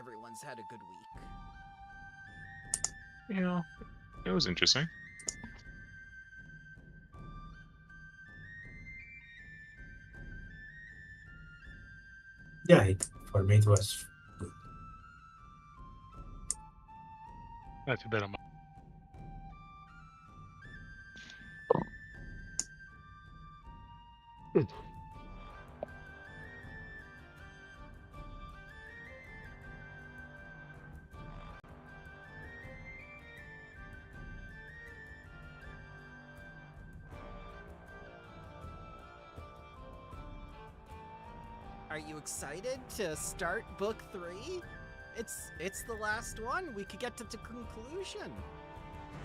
everyone's had a good week. Yeah, it was interesting. Yeah, for me it was good. That's a bit of my... Are you excited to start book 3? It's the last one. We could get to the conclusion.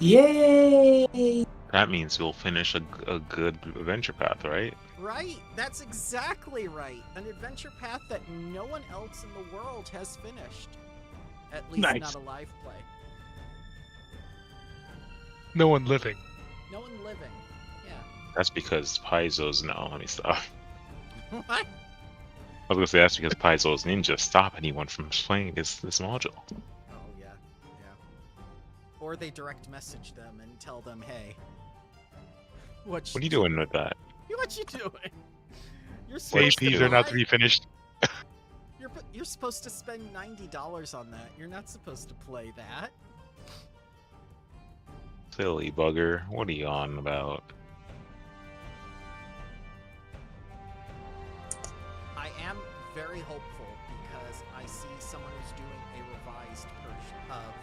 Yay! That means we'll finish a good adventure path, right? Right, that's exactly right. An adventure path that no one else in the world has finished. At least Nice. not a live play. No one living. No one living. Yeah. That's because Paizo's no. Let me stop. What? I was gonna say that's because Paizo's ninjas stop anyone from playing this module. Oh, yeah. Or they direct message them and tell them, hey. What are you doing with that? What you doing? You're supposed APs are not to be finished. You're supposed to spend $90 on that. You're not supposed to play that. Silly bugger. What are you on about? I am very hopeful because I see someone who's doing a revised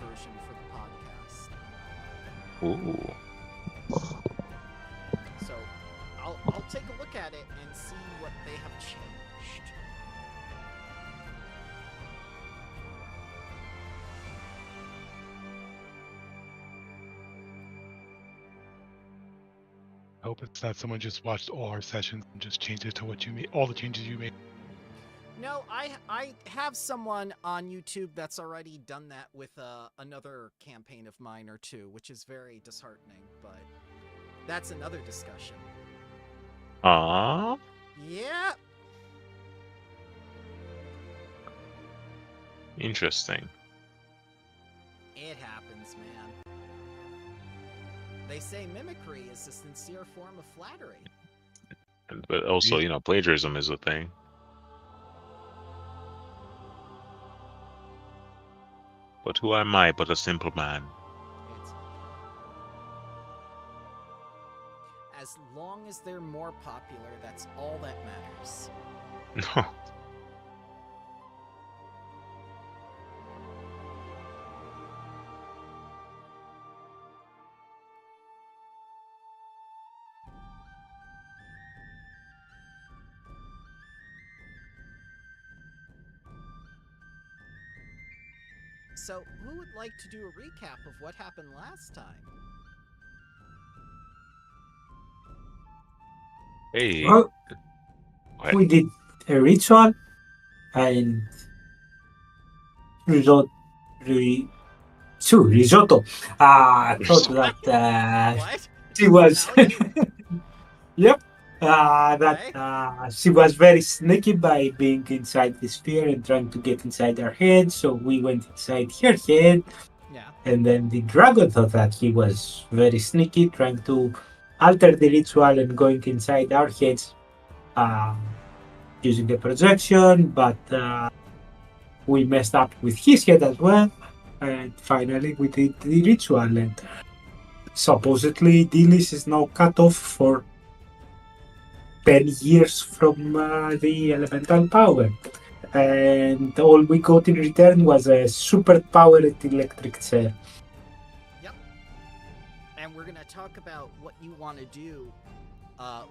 version for the podcast. Ooh. So I'll take a look at it and see what they have changed. I hope it's not someone just watched all our sessions and just changed it to what you made, all the changes you made. No, I have someone on YouTube that's already done that with another campaign of mine or two, which is very disheartening, but that's another discussion. Ah. Yeah. Interesting. It happens, man. They say mimicry is a sincere form of flattery. But also, you know, plagiarism is a thing. But who am I but a simple man? As long as they're more popular, that's all that matters. No. So, who would like to do a recap of what happened last time? Hey. Well, What? we did a ritual and risotto. Thought that What? she was. Italian? Yep. Okay. She was very sneaky by being inside the sphere and trying to get inside her head. So we went inside her head. Yeah. And then the dragon thought that he was very sneaky, trying to alter the ritual and going inside our heads using the projection. But we messed up with his head as well. And finally, we did the ritual. And supposedly, Dilis is now cut off for 10 years from the elemental power. And all we got in return was a super powered electric chair. Yep. And we're going to talk about what you want to do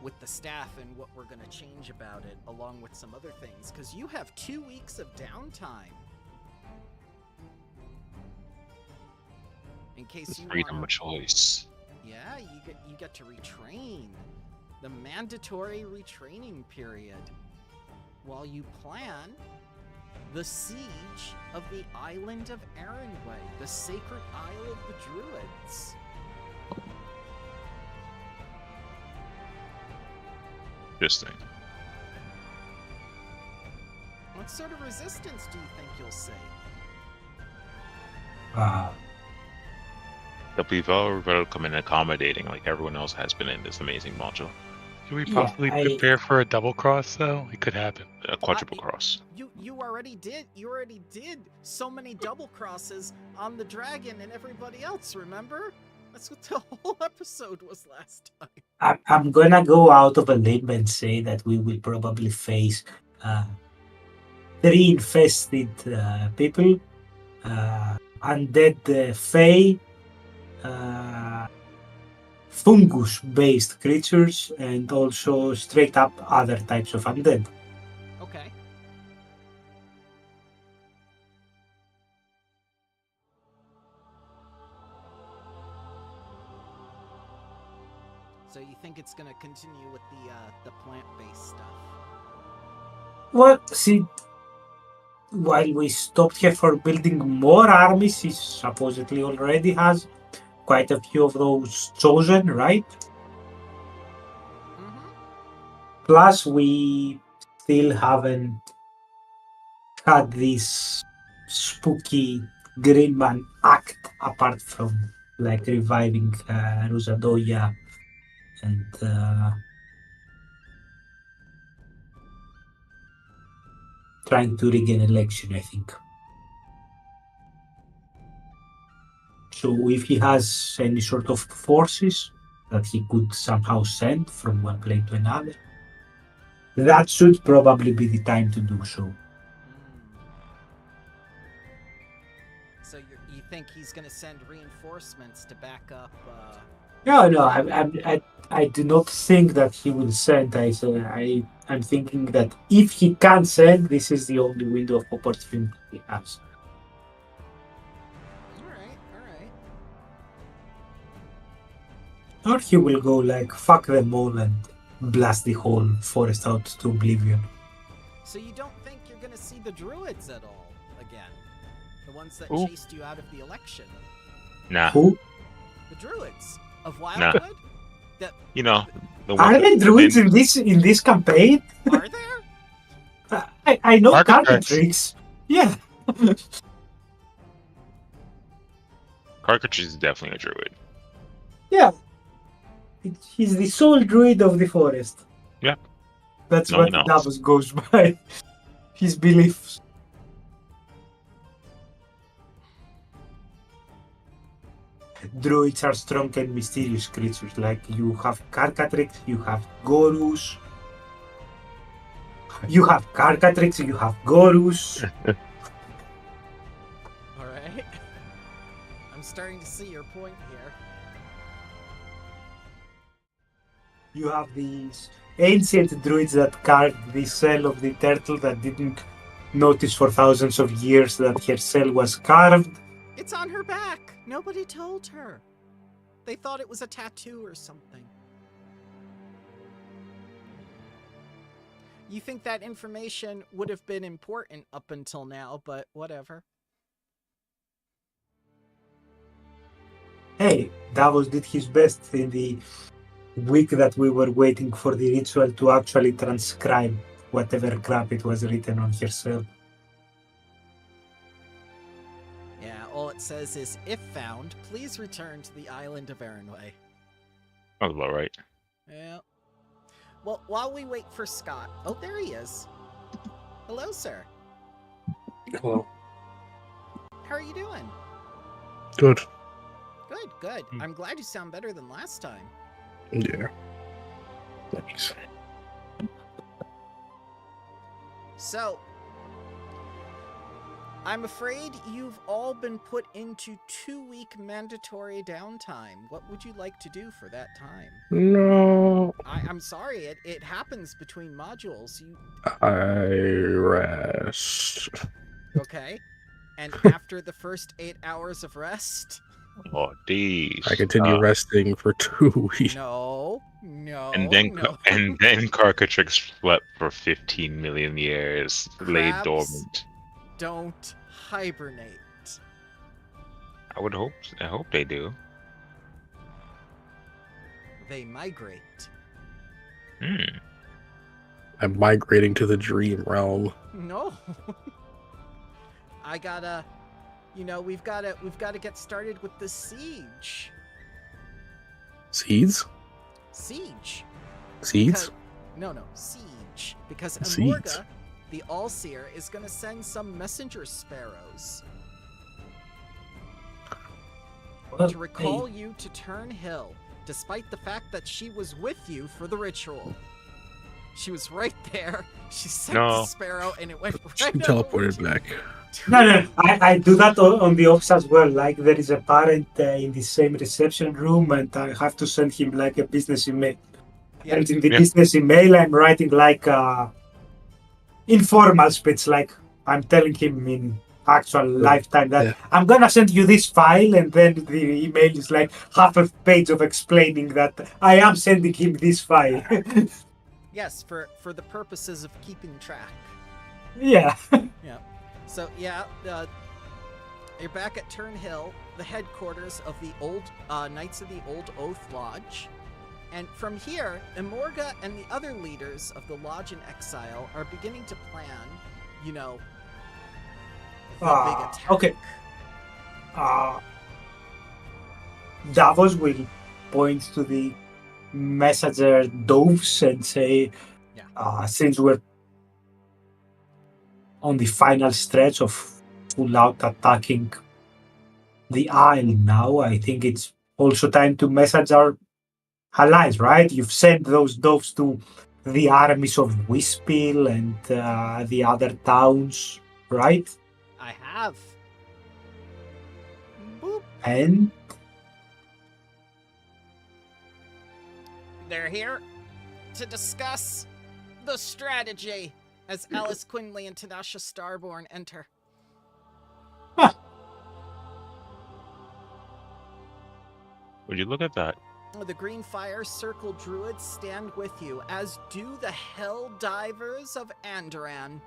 with the staff and what we're going to change about it, along with some other things, because you have 2 weeks of downtime. In case you Freedom of choice. Yeah, you get to retrain. The mandatory retraining period. While you plan the siege of the island of Arenway, the sacred isle of the druids. Interesting. What sort of resistance do you think you'll see? They'll be very welcome and accommodating, like everyone else has been in this amazing module. Can we Yeah, possibly prepare for a double cross though? It could happen. A quadruple cross. You already did. You already did so many double crosses on the dragon and everybody else. Remember? That's what the whole episode was last time. I'm gonna go out of a limb and say that we will probably face 3 infested people, undead fae, fungus-based creatures, and also straight up other types of undead. Okay. So you think it's gonna continue with the plant-based stuff? Well, see, while we stopped here for building more armies, he supposedly already has quite a few of those chosen, right? Mm-hmm. Plus, we still haven't had this spooky green man act apart from like reviving Rosadoya and trying to rig an election, I think. So if he has any sort of forces that he could somehow send from one plane to another, that should probably be the time to do so. So you think he's gonna send reinforcements to back up? No, I do not think that he will send. I'm thinking that if he can send, this is the only window of opportunity he has. All right. Or he will go like, fuck them all and blast the whole forest out to oblivion. So you don't think you're gonna see the druids at all again? The ones that Who? chased you out of the election? Nah. Who? The druids of Wildwood? You know, the Are ones there that druids been- in this campaign? Are there? I know Architects. Carcatrix. Yeah. Carcatrix is definitely a druid. Yeah. He's the sole druid of the forest. Yeah. That's No what one else. Davos goes by. His beliefs. Druids are strong and mysterious creatures. Like you have Carcatrix, you have Gorus. You have Carcatrix, you have Gorus. All right. I'm starting to see your point here. You have these ancient druids that carved the shell of the turtle that didn't notice for thousands of years that her shell was carved. It's on her back. Nobody told her. They thought it was a tattoo or something. You think that information would have been important up until now, but whatever. Hey, Davos did his best in the week that we were waiting for the ritual to actually transcribe whatever crap it was written on herself. Yeah, all it says is, if found, please return to the island of Arenway. Sounds about right. Yeah. Well, while we wait for Scott... Oh, there he is. Hello, sir. Hello. How are you doing? Good. Good, good. I'm glad you sound better than last time. Yeah. Thanks. So, I'm afraid you've all been put into 2-week mandatory downtime. What would you like to do for that time? No. I'm sorry, it happens between modules. I rest. Okay? And after the first 8 hours of rest? Oh, geez. I continue resting for 2 weeks. No. And then no. and then Carcatrix slept for 15 million years, laid Crabs dormant. Don't hibernate. I hope they do. They migrate. Hmm. I'm migrating to the dream realm. No. I gotta You know, we've got to get started with the siege. Seeds? Siege. Seeds? No, siege. Because Seeds. Amorga, the All-Seer, is going to send some messenger sparrows Well, to recall you to Turnhill, despite the fact that she was with you for the ritual. She was right there. She sent the No. sparrow, and it went She right over teleported to- back. No. I do that on the office as well. Like there is a parent in the same reception room, and I have to send him like a business email. Yeah. And in the Yeah. business email, I'm writing like informal speech, like I'm telling him in actual lifetime that Yeah. I'm gonna send you this file, and then the email is like half a page of explaining that I am sending him this file. Yes, for the purposes of keeping track. Yeah. Yeah. So yeah, you're back at Turnhill, the headquarters of the old Knights of the Old Oath Lodge. And from here, Amorga and the other leaders of the Lodge in Exile are beginning to plan, you know, the big attack. Okay. Davos will point to the messenger doves and say, since we're on the final stretch of full out attacking the Isle now, I think it's also time to message our allies, right? You've sent those doves to the armies of Wispil and the other towns, right? I have. Boop. And They're here to discuss the strategy as Alice Quinley and Tanasha Starborn enter. Would you look at that? The Green Fire Circle Druids stand with you, as do the Hell Divers of Andoran.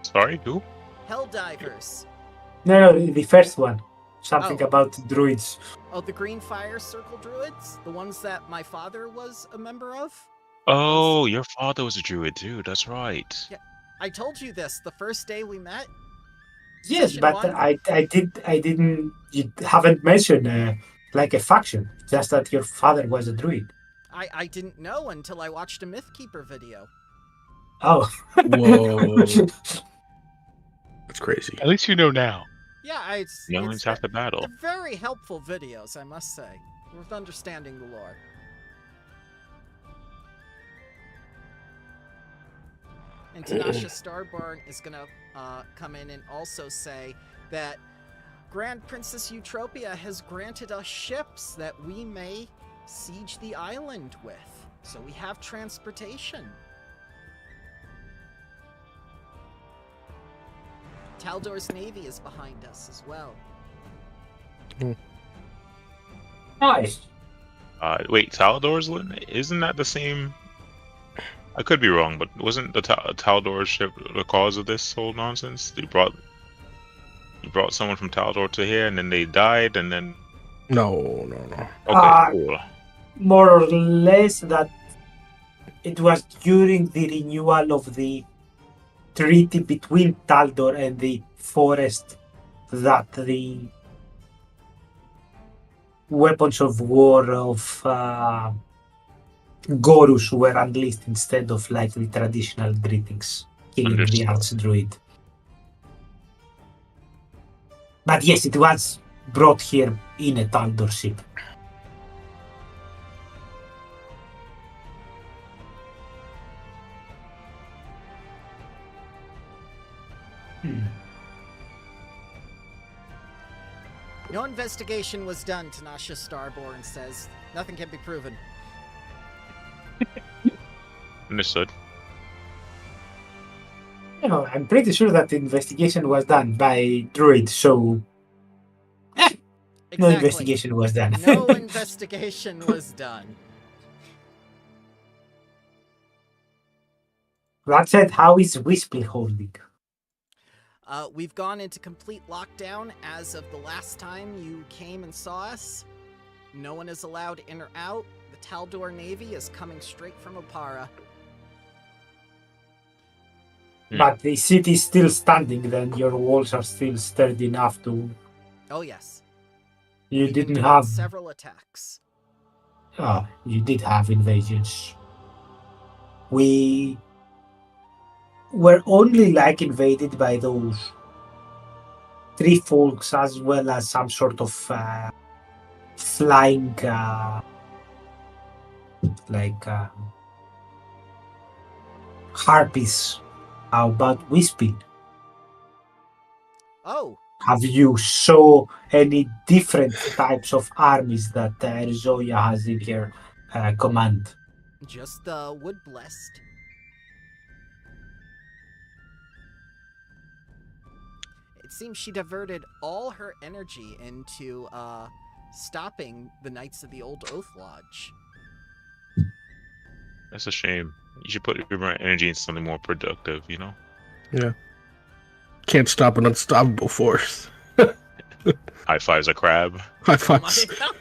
Sorry, who? Hell Divers. no, the first one. Something Oh. about druids. Oh, the Green Fire Circle Druids? The ones that my father was a member of? Oh, your father was a druid too. That's right. Yeah. I told you this the first day we met. Yes, Session but one. I didn't. You haven't mentioned like a faction. Just that your father was a druid. I didn't know until I watched a Mythkeeper video. Oh. Whoa. That's crazy. At least you know now. Yeah, Knowing's half the battle. They're very helpful videos, I must say, with understanding the lore. And Tanasha Starborn is gonna come in and also say that Grand Princess Eutropia has granted us ships that we may siege the island with. So we have transportation. Taldor's navy is behind us as well. Nice. Wait, Taldor's isn't that the same? I could be wrong, but wasn't the Taldor ship the cause of this whole nonsense? You brought someone from Taldor to here, and then they died, and then No. okay, cool. More or less that it was during the renewal of the treaty between Taldor and the forest that the weapons of war of Gorus were unleashed instead of like the traditional greetings, killing the Understood. archdruid. But yes, it was brought here in a Taldor ship. No investigation was done, Tanasha Starborn says. Nothing can be proven. Understood. You know, I'm pretty sure that the investigation was done by Druid, so no Exactly. investigation was done. No investigation was done. That said, how is Wispel holding? We've gone into complete lockdown as of the last time you came and saw us. No one is allowed in or out. The Taldor Navy is coming straight from Opara. But the city is still standing, then your walls are still sturdy enough to... Oh yes. You We didn't endured have... several attacks. Oh, you did have invasions. We were only invaded by those three folks as well as some sort of flying harpies. How about Wispin? Oh, Have you saw any different types of armies that Zoya has in her command? just the wood blessed. It seems she diverted all her energy into stopping the Knights of the Old Oath Lodge. That's a shame. You should put your energy into something more productive, you know? Yeah. Can't stop an unstoppable force. High fives a crab. High Oh my fives. god!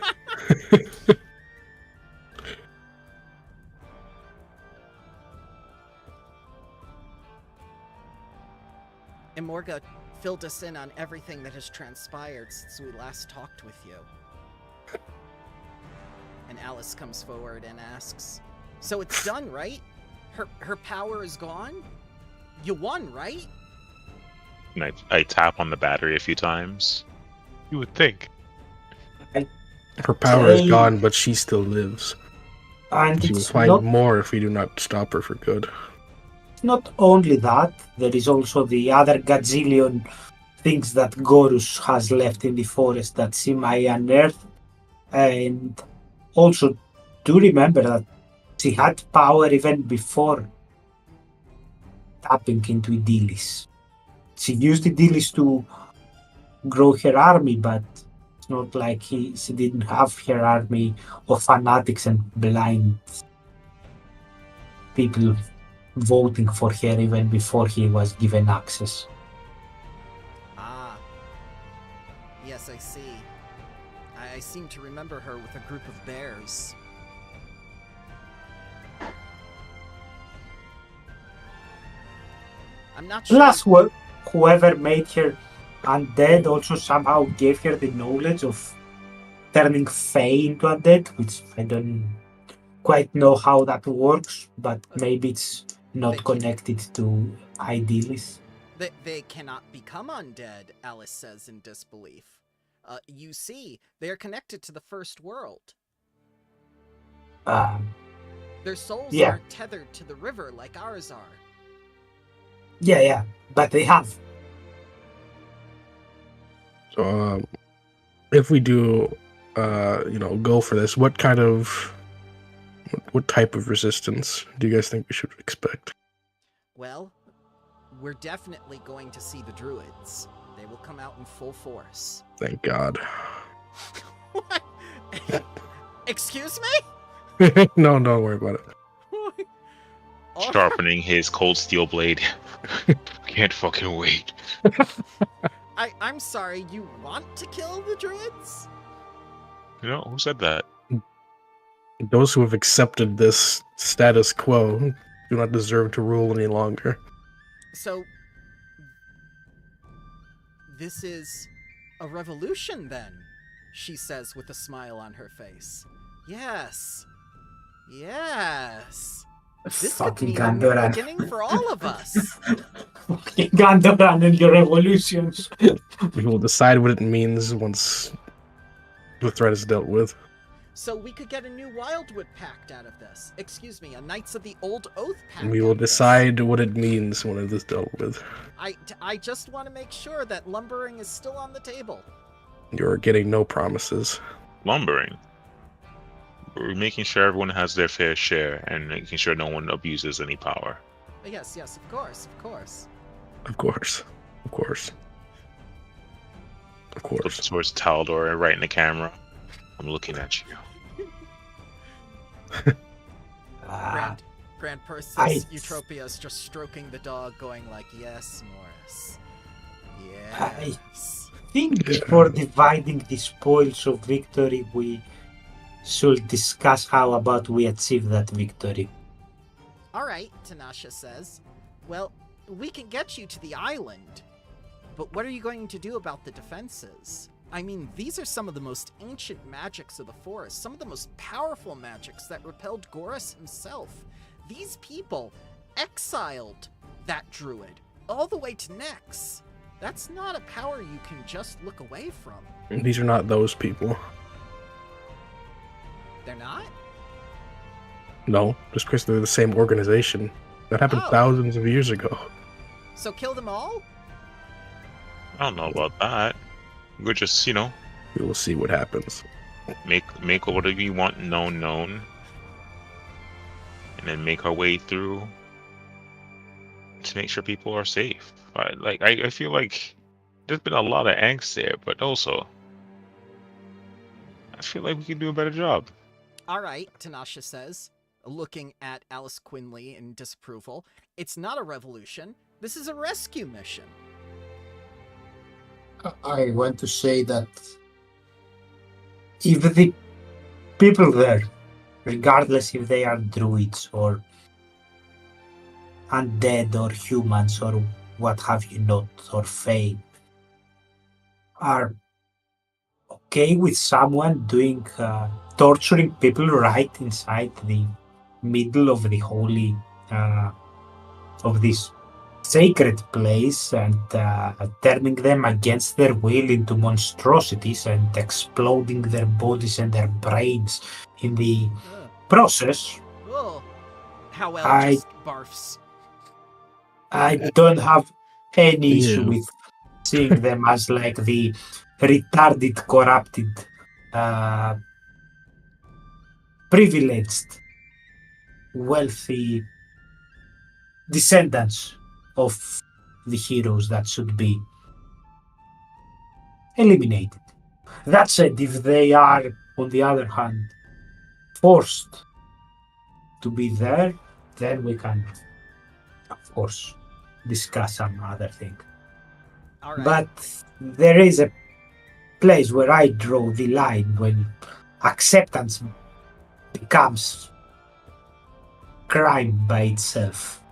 And Morga filled us in on everything that has transpired since we last talked with you. And Alice comes forward and asks, "So it's done, right? Her power is gone? You won, right?" And I tap on the battery a few times. You would think. Her power is Hey. gone, but she still lives. And She will it's find more if we do not stop her for good. not only that, there is also the other gazillion things that Gorus has left in the forest that Simai unearthed. And also, do remember that she had power even before tapping into Idilis. She used Idilis to grow her army, but it's not like she didn't have her army of fanatics and blind people voting for her even before he was given access. Ah. Yes, I see. I seem to remember her with a group of bears. I'm not sure. Plus, whoever made her undead also somehow gave her the knowledge of turning Fae into undead, which I don't quite know how that works, but maybe it's not connected to Idealis. They cannot become undead, Alice says in disbelief. You see, they are connected to the first world. Their souls Yeah. aren't tethered to the river like ours are. Yeah, but they have. So, if we do, go for this, what type of resistance do you guys think we should expect? Well, we're definitely going to see the druids. They will come out in full force. Thank God. What? Excuse me? No, don't worry about it. Oh, Sharpening his cold steel blade. Can't fucking wait. I'm sorry, you want to kill the druids? You know, who said that? Those who have accepted this status quo do not deserve to rule any longer. So, this is a revolution then, she says with a smile on her face. Yes. This could Fucking mean a new Gandoran. beginning for all of us. Fucking Gandoran and your revolutions. We will decide what it means once the threat is dealt with. So we could get a new Wildwood pact out of this. Excuse me, a Knights of the Old Oath pact. We will out of this. decide what it means when it is dealt with. I just want to make sure that lumbering is still on the table. You're getting no promises. Lumbering. We're making sure everyone has their fair share and making sure no one abuses any power. Yes, of course. Of course. Look towards Taldor right in the camera. I'm looking at you. Grand Persis Eutropia's just stroking the dog, going like, "Yes, Morris. Yes." I think before dividing the spoils of victory, we should discuss how about we achieve that victory. All right, Tanasha says. Well, we can get you to the island. But what are you going to do about the defenses? I mean, these are some of the most ancient magics of the forest, some of the most powerful magics that repelled Gorus himself. These people exiled that druid all the way to Nex. That's not a power you can just look away from. These are not those people. They're not? No, just because they're the same organization. That happened thousands of years ago. So kill them all? I don't know about that. We'll just, you know, We will see what happens. make whatever you want known, and then make our way through to make sure people are safe. I feel like there's been a lot of angst there, but also I feel like we can do a better job. All right, Tanasha says, looking at Alice Quinley in disapproval. It's not a revolution. This is a rescue mission. I want to say that if the people there, regardless if they are druids or undead or humans or what have you not, or fae, are okay with someone doing torturing people right inside the middle of the holy of this sacred place and turning them against their will into monstrosities and exploding their bodies and their brains in the process. Oh, how well I- just barfs. I don't have any issue Ew. with seeing them as like the retarded, corrupted, privileged, wealthy descendants of the heroes that should be eliminated. That said, if they are, on the other hand, forced to be there, then we can, of course, discuss some other thing. All right. But there is a place where I draw the line when acceptance becomes crime by itself.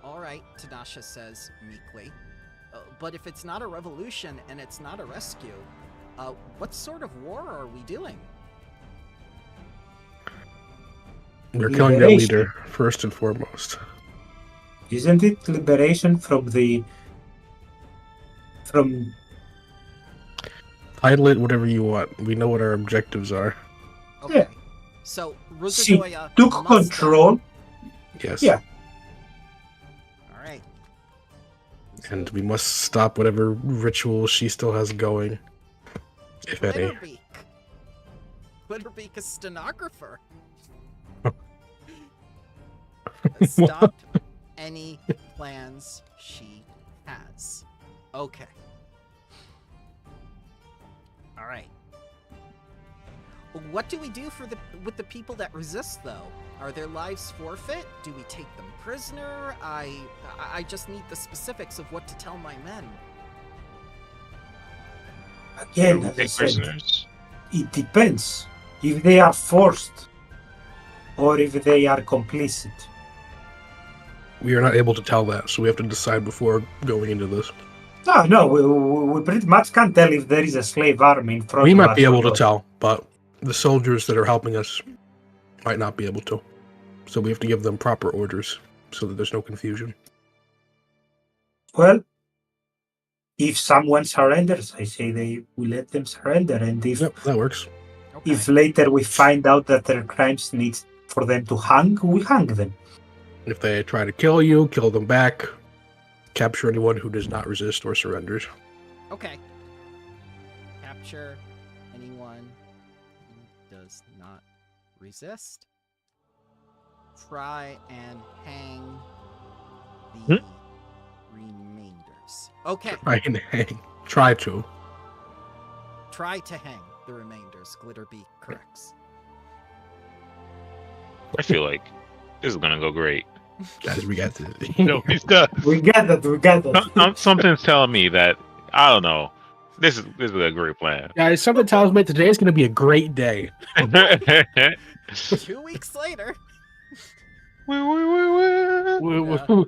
All right, Tanasha says meekly. But if it's not a revolution and it's not a rescue, what sort of war are we doing? We're killing that Liberation. leader first and foremost. Isn't it liberation from Title it whatever you want. We know what our objectives are. Okay. Yeah. So She Ruzadoya took must control? die. Yes. Yeah. All right. And we must stop whatever ritual she still has going. If any. Glitterbeak. Glitterbeak is stenographer. Stop any plans she has. Okay. All right. What do we do with the people that resist, though? Are their lives forfeit? Do we take them prisoner? I just need the specifics of what to tell my men. Again, Don't as I take said, prisoners. it depends if they are forced or if they are complicit. We are not able to tell that, so we have to decide before going into this. No, we pretty much can't tell if there is a slave army in front We of us. might be able or to not. tell, but the soldiers that are helping us might not be able to. So we have to give them proper orders so that there's no confusion. Well, if someone surrenders, I say we let them surrender, and if Yep, that works. Okay. if later we find out that their crimes need for them to hang, we hang them. If they try to kill you, kill them back. Capture anyone who does not resist or surrenders. Okay. Capture anyone who does not resist. Try and hang the remainders. Okay. Try and hang. Try to. Try to hang the remainders. Glitterbeak corrects. I feel like this is gonna go great. Guys, we got this. No, he's done. We get that. Something's telling me that I don't know. This is a great plan. Guys, something tells me today is going to be a great day. 2 weeks later. Yeah.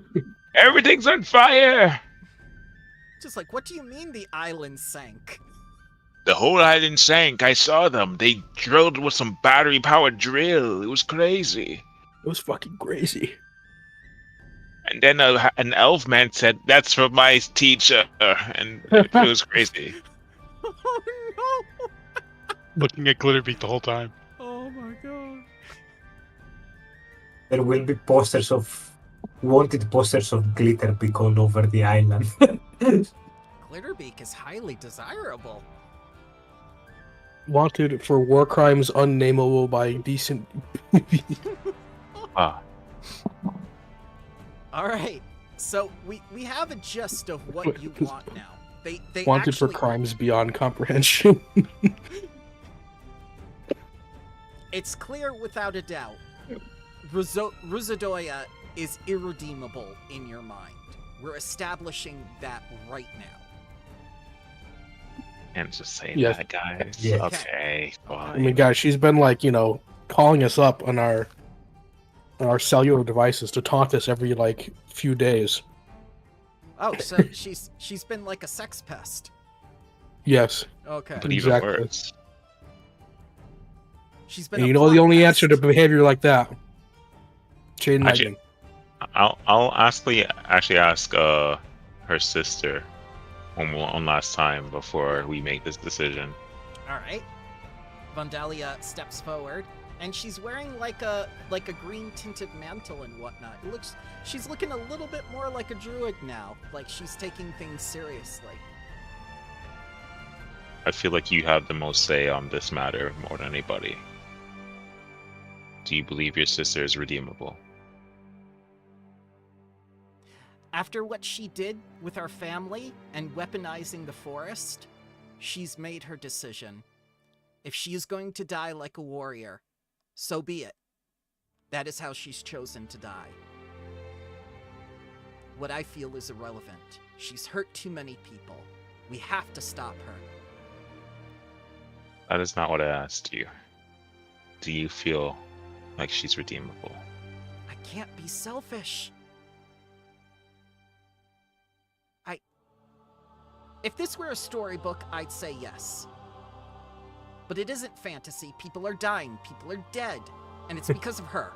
Everything's on fire! Just like, what do you mean the island sank? The whole island sank. I saw them. They drilled with some battery-powered drill. It was crazy. It was fucking crazy. And then an elf man said, "That's from my teacher," and it was crazy. Oh no! Looking at Glitterbeak the whole time. Oh my god. There will be wanted posters of Glitterbeak all over the island. Glitterbeak is highly desirable. Wanted for war crimes unnameable by decent. Ah, All right, so we have a gist of what you want now. They Wanted actually, for crimes beyond comprehension. It's clear without a doubt. Ruzadoya is irredeemable in your mind. We're establishing that right now. can't just say Yes. that, guys. Yes. Okay. I mean, guys, she's been like, calling us up on our cellular devices to taunt us every few days. Oh, so she's been like a sex pest. Yes. Okay. But even Exactly. worse. She's been. And a you know the plot only pest. answer to behavior like that? Chain Actually- lightning. I'll actually ask her sister one last time before we make this decision. All right. Vandalia steps forward, and she's wearing like a green tinted mantle and whatnot. She's looking a little bit more like a druid now. Like she's taking things seriously. I feel like you have the most say on this matter more than anybody. Do you believe your sister is redeemable? After what she did with our family and weaponizing the forest, she's made her decision. If she is going to die like a warrior, so be it. That is how she's chosen to die. What I feel is irrelevant. She's hurt too many people. We have to stop her. That is not what I asked you. Do you feel like she's redeemable? I can't be selfish. If this were a storybook, I'd say yes. But it isn't fantasy. People are dying. People are dead. And it's because of her.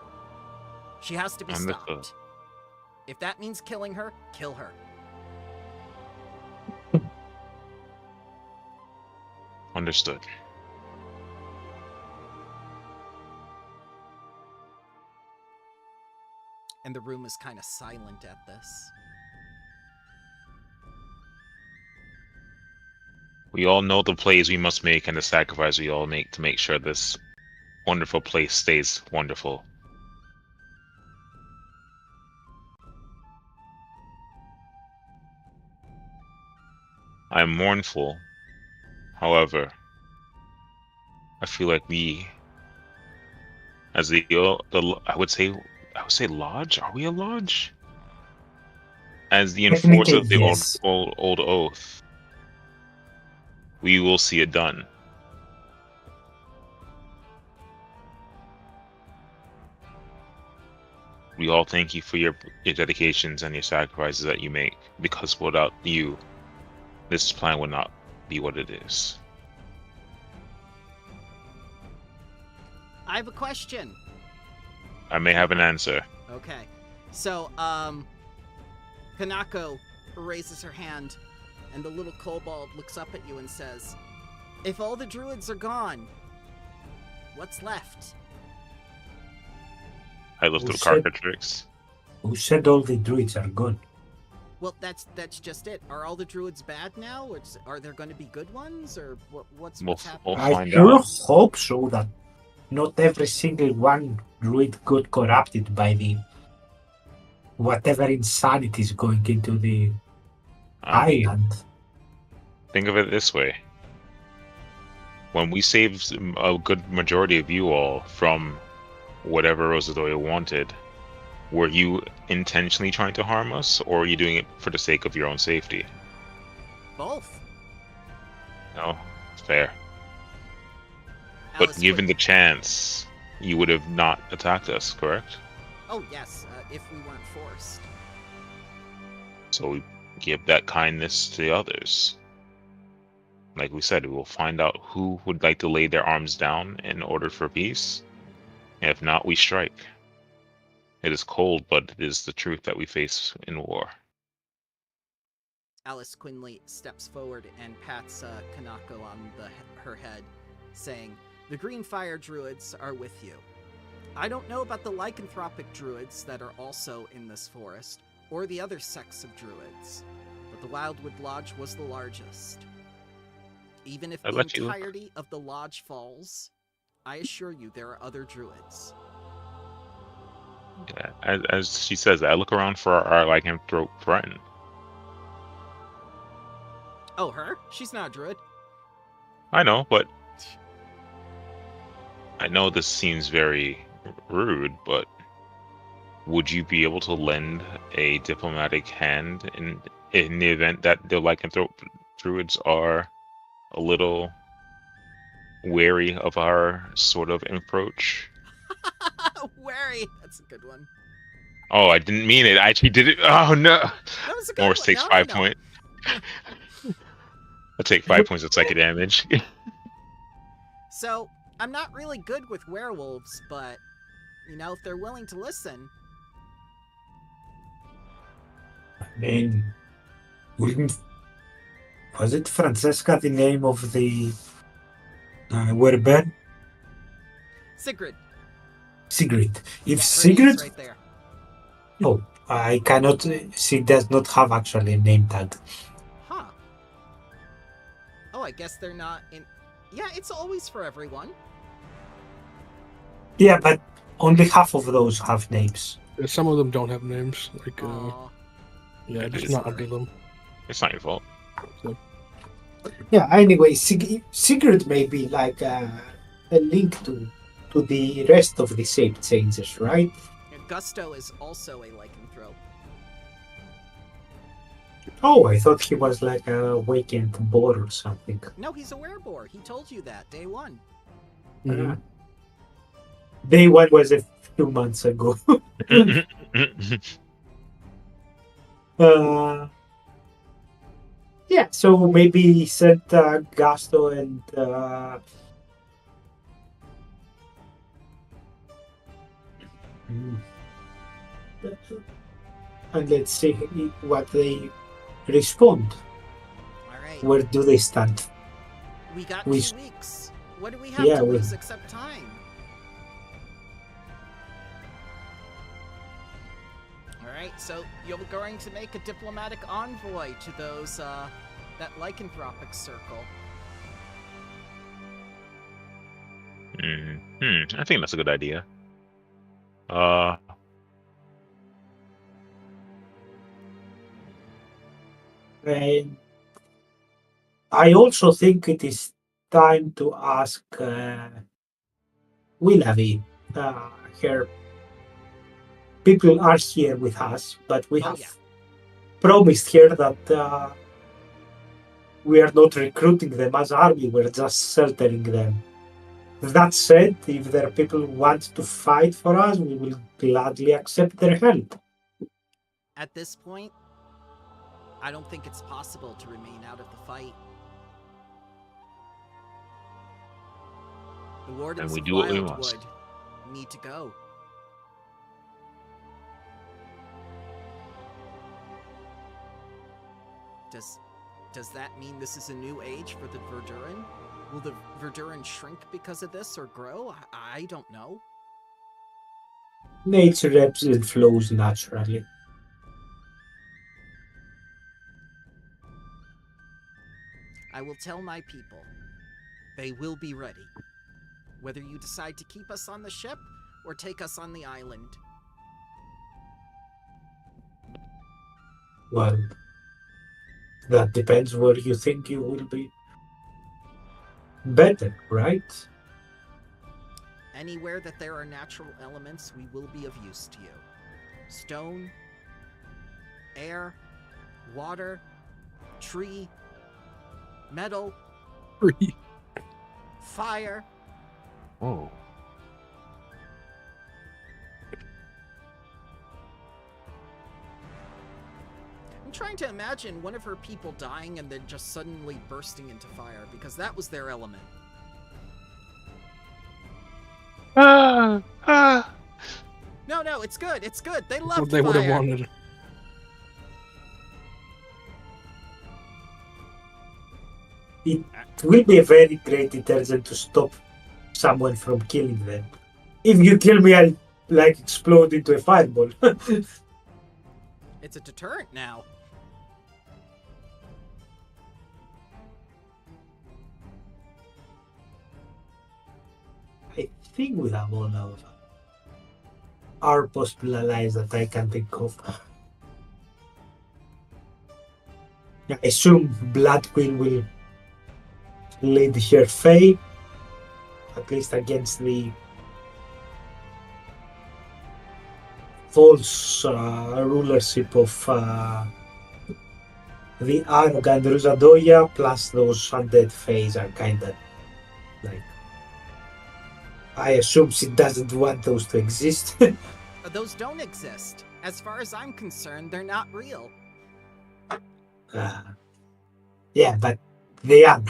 She has to be Understood. stopped. If that means killing her, kill her. Understood. And the room is kind of silent at this. We all know the plays we must make and the sacrifice we all make to make sure this wonderful place stays wonderful. I am mournful. However, I feel like we, as I would say lodge. Are we a lodge? As the enforcer of the Technically, yes. old oath, we will see it done. We all thank you for your dedications and your sacrifices that you make, because without you, this plan would not be what it is. I have a question. I may have an answer. Okay. So, Kanako raises her hand, and the little kobold looks up at you and says, "If all the druids are gone, what's left?" I lifted Oh, the shit. Carcatrix. Who said all the druids are gone? Well, that's just it. Are all the druids bad now? Or are there going to be good ones? Or what's We'll happening? I find sure out. hope so that not every single one druid got corrupted by the whatever insanity is going into the island. Think of it this way. When we saved a good majority of you all from whatever Rosadoya wanted, were you intentionally trying to harm us, or were you doing it for the sake of your own safety? Both. No, fair. But Alice, given the chance, you would have not attacked us, correct? Oh, yes, if we weren't forced. So we give that kindness to the others. Like we said, we will find out who would like to lay their arms down in order for peace. And if not, we strike. It is cold, but it is the truth that we face in war. Alice Quinley steps forward and pats Kanako on her head, saying, "The Green Fire Druids are with you. I don't know about the lycanthropic druids that are also in this forest, or the other sects of druids, but the Wildwood Lodge was the largest. Even if I the let you- entirety of the lodge falls, I assure you there are other druids." Yeah, as she says, I look around for our lycanthrope friend. Oh, her? She's not a druid. I know, but I know this seems very rude, but would you be able to lend a diplomatic hand in the event that the lycanthrope druids are a little wary of our sort of approach? Wary! That's a good one. Oh, I didn't mean it. I actually did it. Oh no! That was a good Morris one. takes No, 5 no. points. I'll take 5 points of psychic damage. So, I'm not really good with werewolves, but, you know, if they're willing to listen... I mean, was it Francesca the name of the werebear? Sigrid. Sigrid. If Yeah, her name's Sigrid... right there. Oh, I cannot... She does not have actually a name tag. Huh. Oh, I guess they're not in... Yeah, it's always for everyone. Yeah, but only half of those have names. Yeah, some of them don't have names. Like, Aw. yeah, just It's not sorry. under them. It's not your fault. Yeah, anyway, Sigrid may be like a link to the rest of the shape changes, right? Gusto is also a lycanthrope. Oh, I thought he was like a weekend boar or something. No, he's a werebore. He told you that, day one. Mhm. Day one was a few months ago. Yeah, so maybe he sent Gasto and let's see what they respond. Alright. Where do they stand? We got we 2 weeks. What do we have Yeah, to we- lose except time? Alright, so you're going to make a diplomatic envoy to those, that lycanthropic circle. I think that's a good idea. And I also think it is time to ask Willavie. Her people are here with us, but we Oh, have yeah. promised her that we are not recruiting them as army, we're just sheltering them. That said, if their people want to fight for us, we will gladly accept their help. At this point, I don't think it's possible to remain out of the fight. The Wardens we of do what we Wildwood must. need to go. Does that mean this is a new age for the Verduran? Will the Verduran shrink because of this or grow? I don't know. Nature ebbs and flows naturally. I will tell my people. They will be ready. Whether you decide to keep us on the ship or take us on the island. Well, that depends where you think you will be better, right? Anywhere that there are natural elements, we will be of use to you. Stone, air, water, tree, metal, Free. fire. Oh. I'm trying to imagine one of her people dying and then just suddenly bursting into fire, because that was their element. Ah, ah. No, it's good. It's good. They That's loved what they would have fire. wanted. It will be a very great deterrent to stop someone from killing them. If you kill me, I'll explode into a fireball. It's a deterrent now. I think we have all of our possible allies that I can think of. I assume Blood Queen will lead her Fae, at least against the false rulership of the arrogant Rusadoya, plus those undead Faes are kinda like. I assume she doesn't want those to exist. Those don't exist. As far as I'm concerned, they're not real. Yeah, but they are.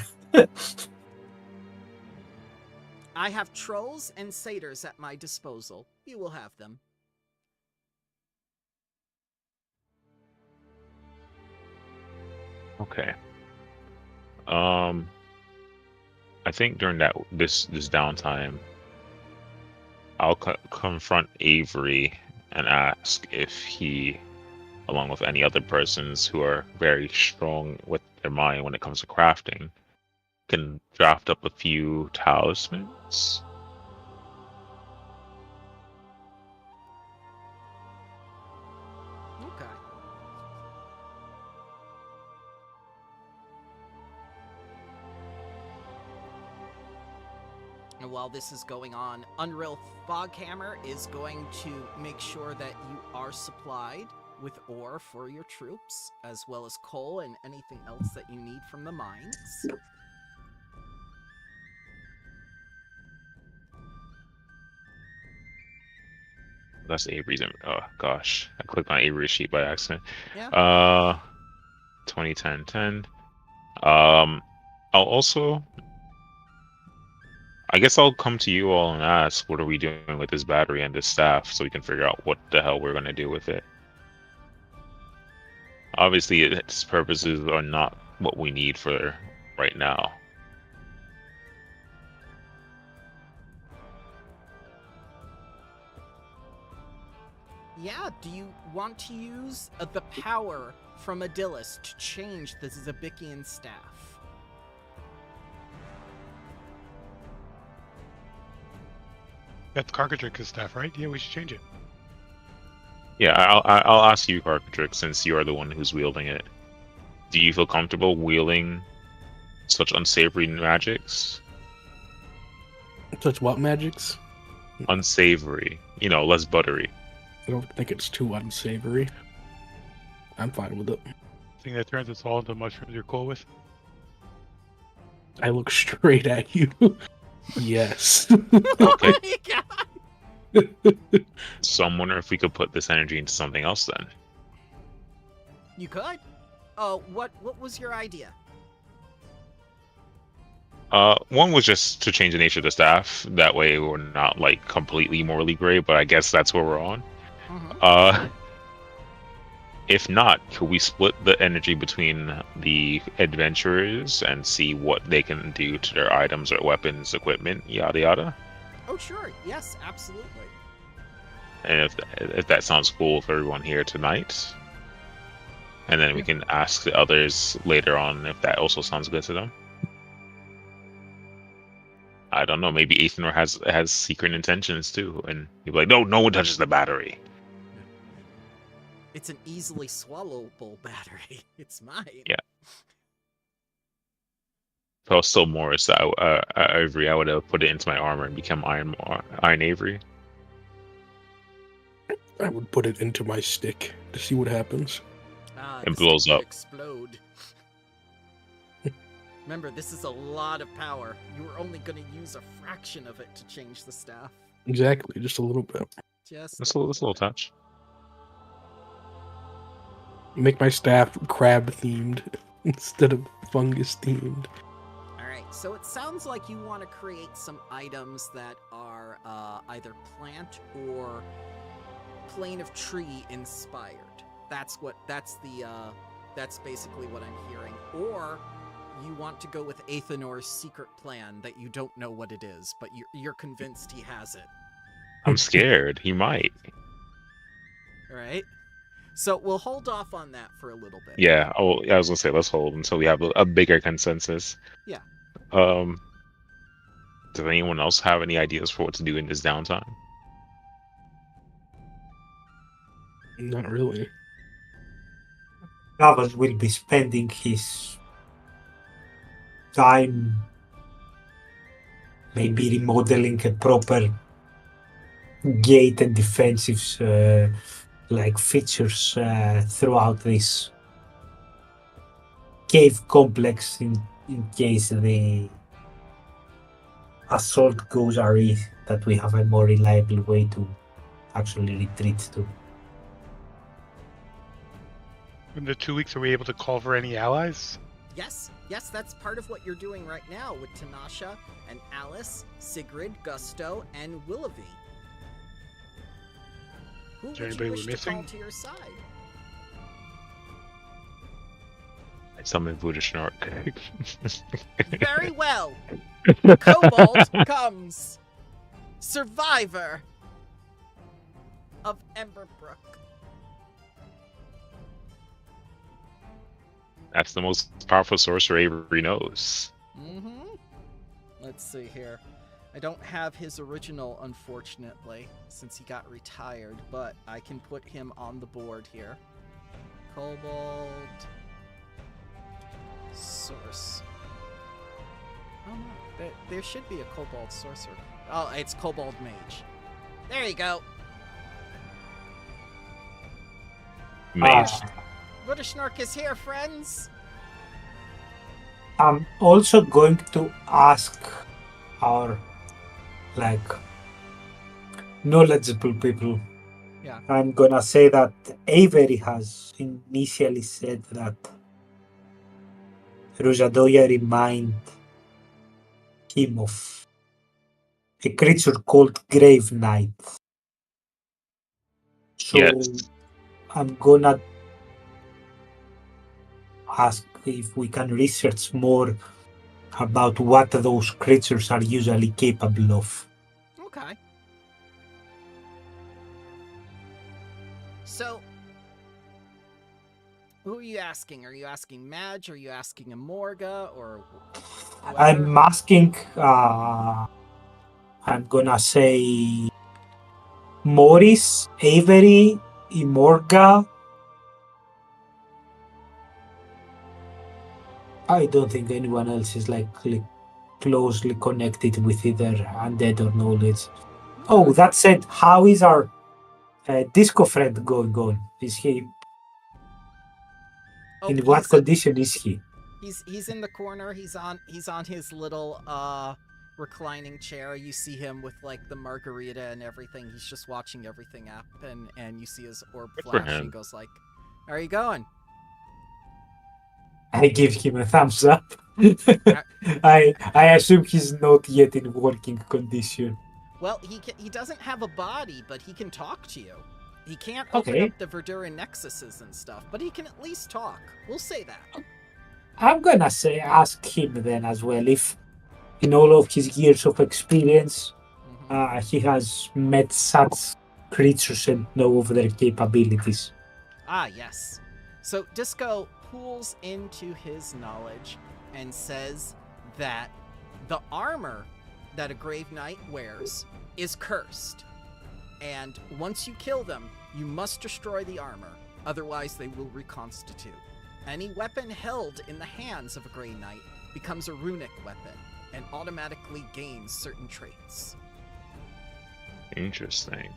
I have trolls and satyrs at my disposal. You will have them. Okay. I think during this downtime, I'll confront Avery and ask if he, along with any other persons who are very strong with their mind when it comes to crafting, can draft up a few talismans. Okay. And while this is going on, Unreal Foghammer is going to make sure that you are supplied with ore for your troops, as well as coal and anything else that you need from the mines. That's Avery's. Oh gosh, I clicked on Avery's sheet by accident. Yeah. 2010. I'll also. I guess I'll come to you all and ask, what are we doing with this battery and this staff, so we can figure out what the hell we're gonna do with it. Obviously, its purposes are not what we need for right now. Yeah, do you want to use the power from Adillis to change the Zabikian staff? That's Carcatrix's staff, right? Yeah, we should change it. Yeah, I'll ask you, Carcatrix, since you are the one who's wielding it. Do you feel comfortable wielding such unsavory magics? Such what magics? Unsavory. You know, less buttery. I don't think it's too unsavory. I'm fine with it. Thing that turns us all into mushrooms you're cool with? I look straight at you. Yes. Oh Okay. my god! So I'm wondering if we could put this energy into something else then. You could? Oh, what was your idea? One was just to change the nature of the staff. That way we're not like completely morally gray, but I guess that's where we're on. Mm-hmm. If not, could we split the energy between the adventurers and see what they can do to their items or weapons, equipment, yada yada? Oh, sure. Yes, absolutely. And if that sounds cool for everyone here tonight, and then we can ask the others later on if that also sounds good to them. I don't know. Maybe Ethanor has secret intentions too, and he'll be like, no one touches the battery. It's an easily swallowable battery. It's mine. Yeah. If I was still Morris, Avery, I would have put it into my armor and become Iron Avery. I would put it into my stick to see what happens. It blows up. Explode. Remember, this is a lot of power. You were only going to use a fraction of it to change the staff. Exactly, just a little bit. Just That's a little touch. Make my staff crab themed instead of fungus themed. Alright, so it sounds like you want to create some items that are either plant or plane of tree inspired. That's basically what I'm hearing. Or you want to go with Athenor's secret plan that you don't know what it is, but you're convinced he has it. I'm scared. He might. Alright? So we'll hold off on that for a little bit. Yeah. Oh, I was gonna say let's hold until we have a bigger consensus. Yeah. Does anyone else have any ideas for what to do in this downtime? Not really. Gavas will be spending his time maybe remodeling a proper gate and defensives features throughout this cave complex in case the assault goes awry, that we have a more reliable way to actually retreat to. In the 2 weeks, are we able to call for any allies? Yes, that's part of what you're doing right now with Tanasha and Alice, Sigrid, Gusto, and Willoughby. Who would anybody you we're wish to missing? call to your side? I summon Vudashnark. Very well. Kobold comes. Survivor of Emberbrook. That's the most powerful sorcerer Avery knows. Mm-hmm. Let's see here. I don't have his original, unfortunately, since he got retired, but I can put him on the board here. Kobold. Source. Oh no, there should be a Kobold Sorcerer. Oh, it's Kobold Mage. There you go. Mage. Vudashnark is here, friends. I'm also going to ask our knowledgeable people. Yeah. I'm gonna say that Avery has initially said that Rosadoya remind him of a creature called Grave Knight. So Yes. I'm gonna ask if we can research more about what those creatures are usually capable of. Okay. So, who are you asking? Are you asking Madge? Are you asking Amorga? Or I'm asking, I'm gonna say Morris, Avery, Imorga. I don't think anyone else is closely connected with either undead or knowledge. Oh, that said, how is our disco friend going on? Is he in what condition is he? He's in the corner. He's on his little reclining chair. You see him with the margarita and everything. He's just watching everything happen, and you see his orb Good for flash. him. He goes like, "How are you going?" I give him a thumbs up. I assume he's not yet in working condition. Well, he doesn't have a body, but he can talk to you. He can't open Okay. up the Verduran nexuses and stuff, but he can at least talk. We'll say that. I'm gonna ask him then as well if, in all of his years of experience, Mhm. he has met such creatures and know of their capabilities. Ah, yes. So Disco pulls into his knowledge and says that the armor that a Grave Knight wears is cursed. And once you kill them, you must destroy the armor, otherwise they will reconstitute. Any weapon held in the hands of a Grey Knight becomes a runic weapon and automatically gains certain traits. Interesting.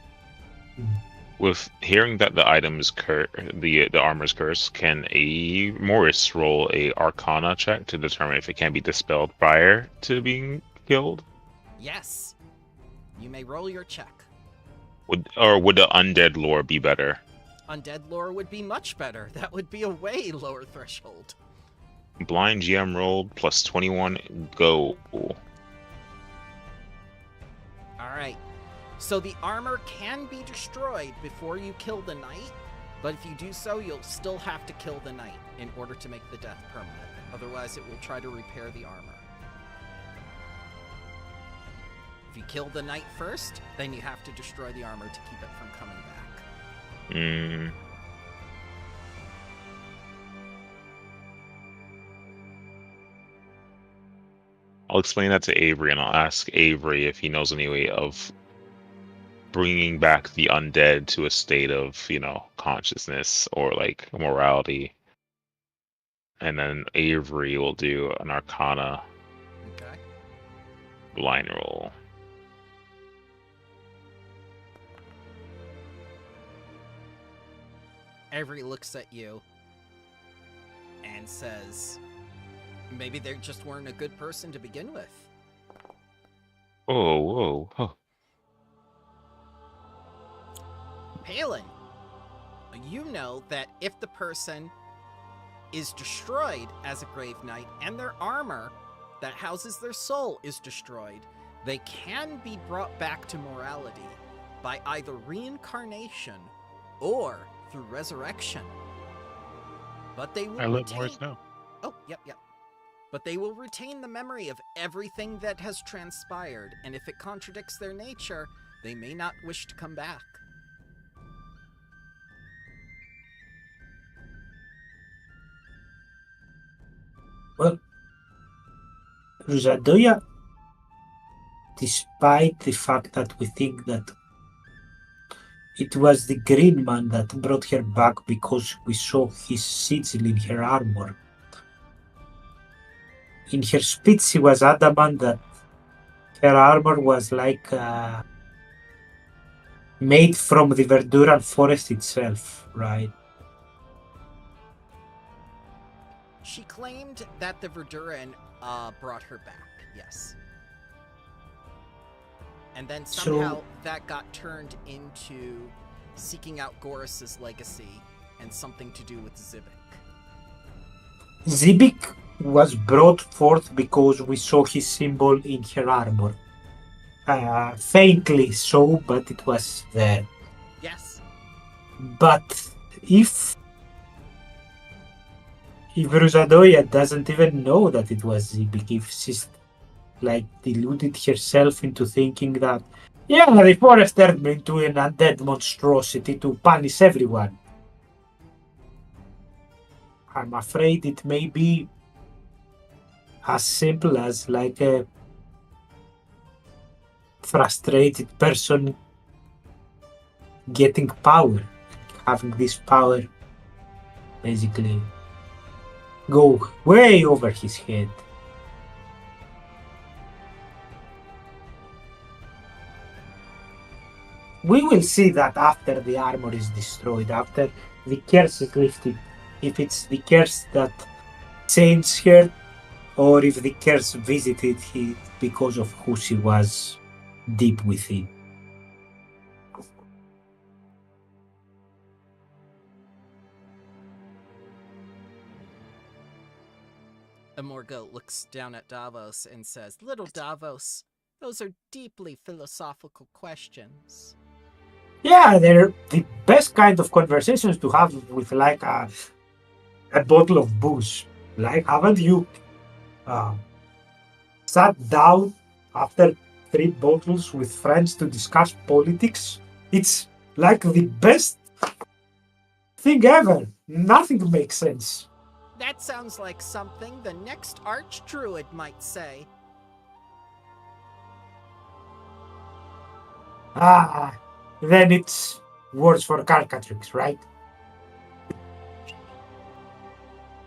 Hmm. With hearing that the item is the armor is cursed, can a Morris roll a Arcana check to determine if it can be dispelled prior to being killed? Yes. You may roll your check. Would the undead lore be better? Undead lore would be much better. That would be a way lower threshold. Blind GM rolled plus 21. Go. Alright. So the armor can be destroyed before you kill the knight, but if you do so, you'll still have to kill the knight in order to make the death permanent. Otherwise, it will try to repair the armor. If you kill the knight first, then you have to destroy the armor to keep it from coming back. I'll explain that to Avery, and I'll ask Avery if he knows any way of bringing back the undead to a state of, consciousness or like morality. And then Avery will do an Arcana Okay. blind roll. Avery looks at you and says, maybe they just weren't a good person to begin with. Oh, whoa. Huh. Palin, you know that if the person is destroyed as a Grave Knight and their armor that houses their soul is destroyed, they can be brought back to morality by either reincarnation or through resurrection. But they will I let retain... Morris know. Oh, yep. But they will retain the memory of everything that has transpired, and if it contradicts their nature, they may not wish to come back. Well, Ruzadoya, despite the fact that we think that it was the green man that brought her back because we saw his sigil in her armor, in her speech she was adamant that her armor was like made from the Verduran forest itself, right? She claimed that the Verduran brought her back, yes. And then somehow that got turned into seeking out Goros's legacy and something to do with Zibik. Zibik was brought forth because we saw his symbol in her armor. Faintly so, but it was there. Yes. But if Ruzadoya doesn't even know that it was Zibik, if she's like deluded herself into thinking that, yeah, the forest turned me into an undead monstrosity to punish everyone, I'm afraid it may be as simple as like a frustrated person getting power, having this power basically go way over his head. We will see that after the armor is destroyed, after the curse is lifted, if it's the curse that changed her, or if the curse visited her because of who she was deep within. Amorgo looks down at Davos and says, "Little Davos, those are deeply philosophical questions." Yeah, they're the best kind of conversations to have with like a bottle of booze. Like, haven't you sat down after 3 bottles with friends to discuss politics? It's like the best thing ever. Nothing makes sense. That sounds like something the next Archdruid might say. Then it's words for caricatrix, right?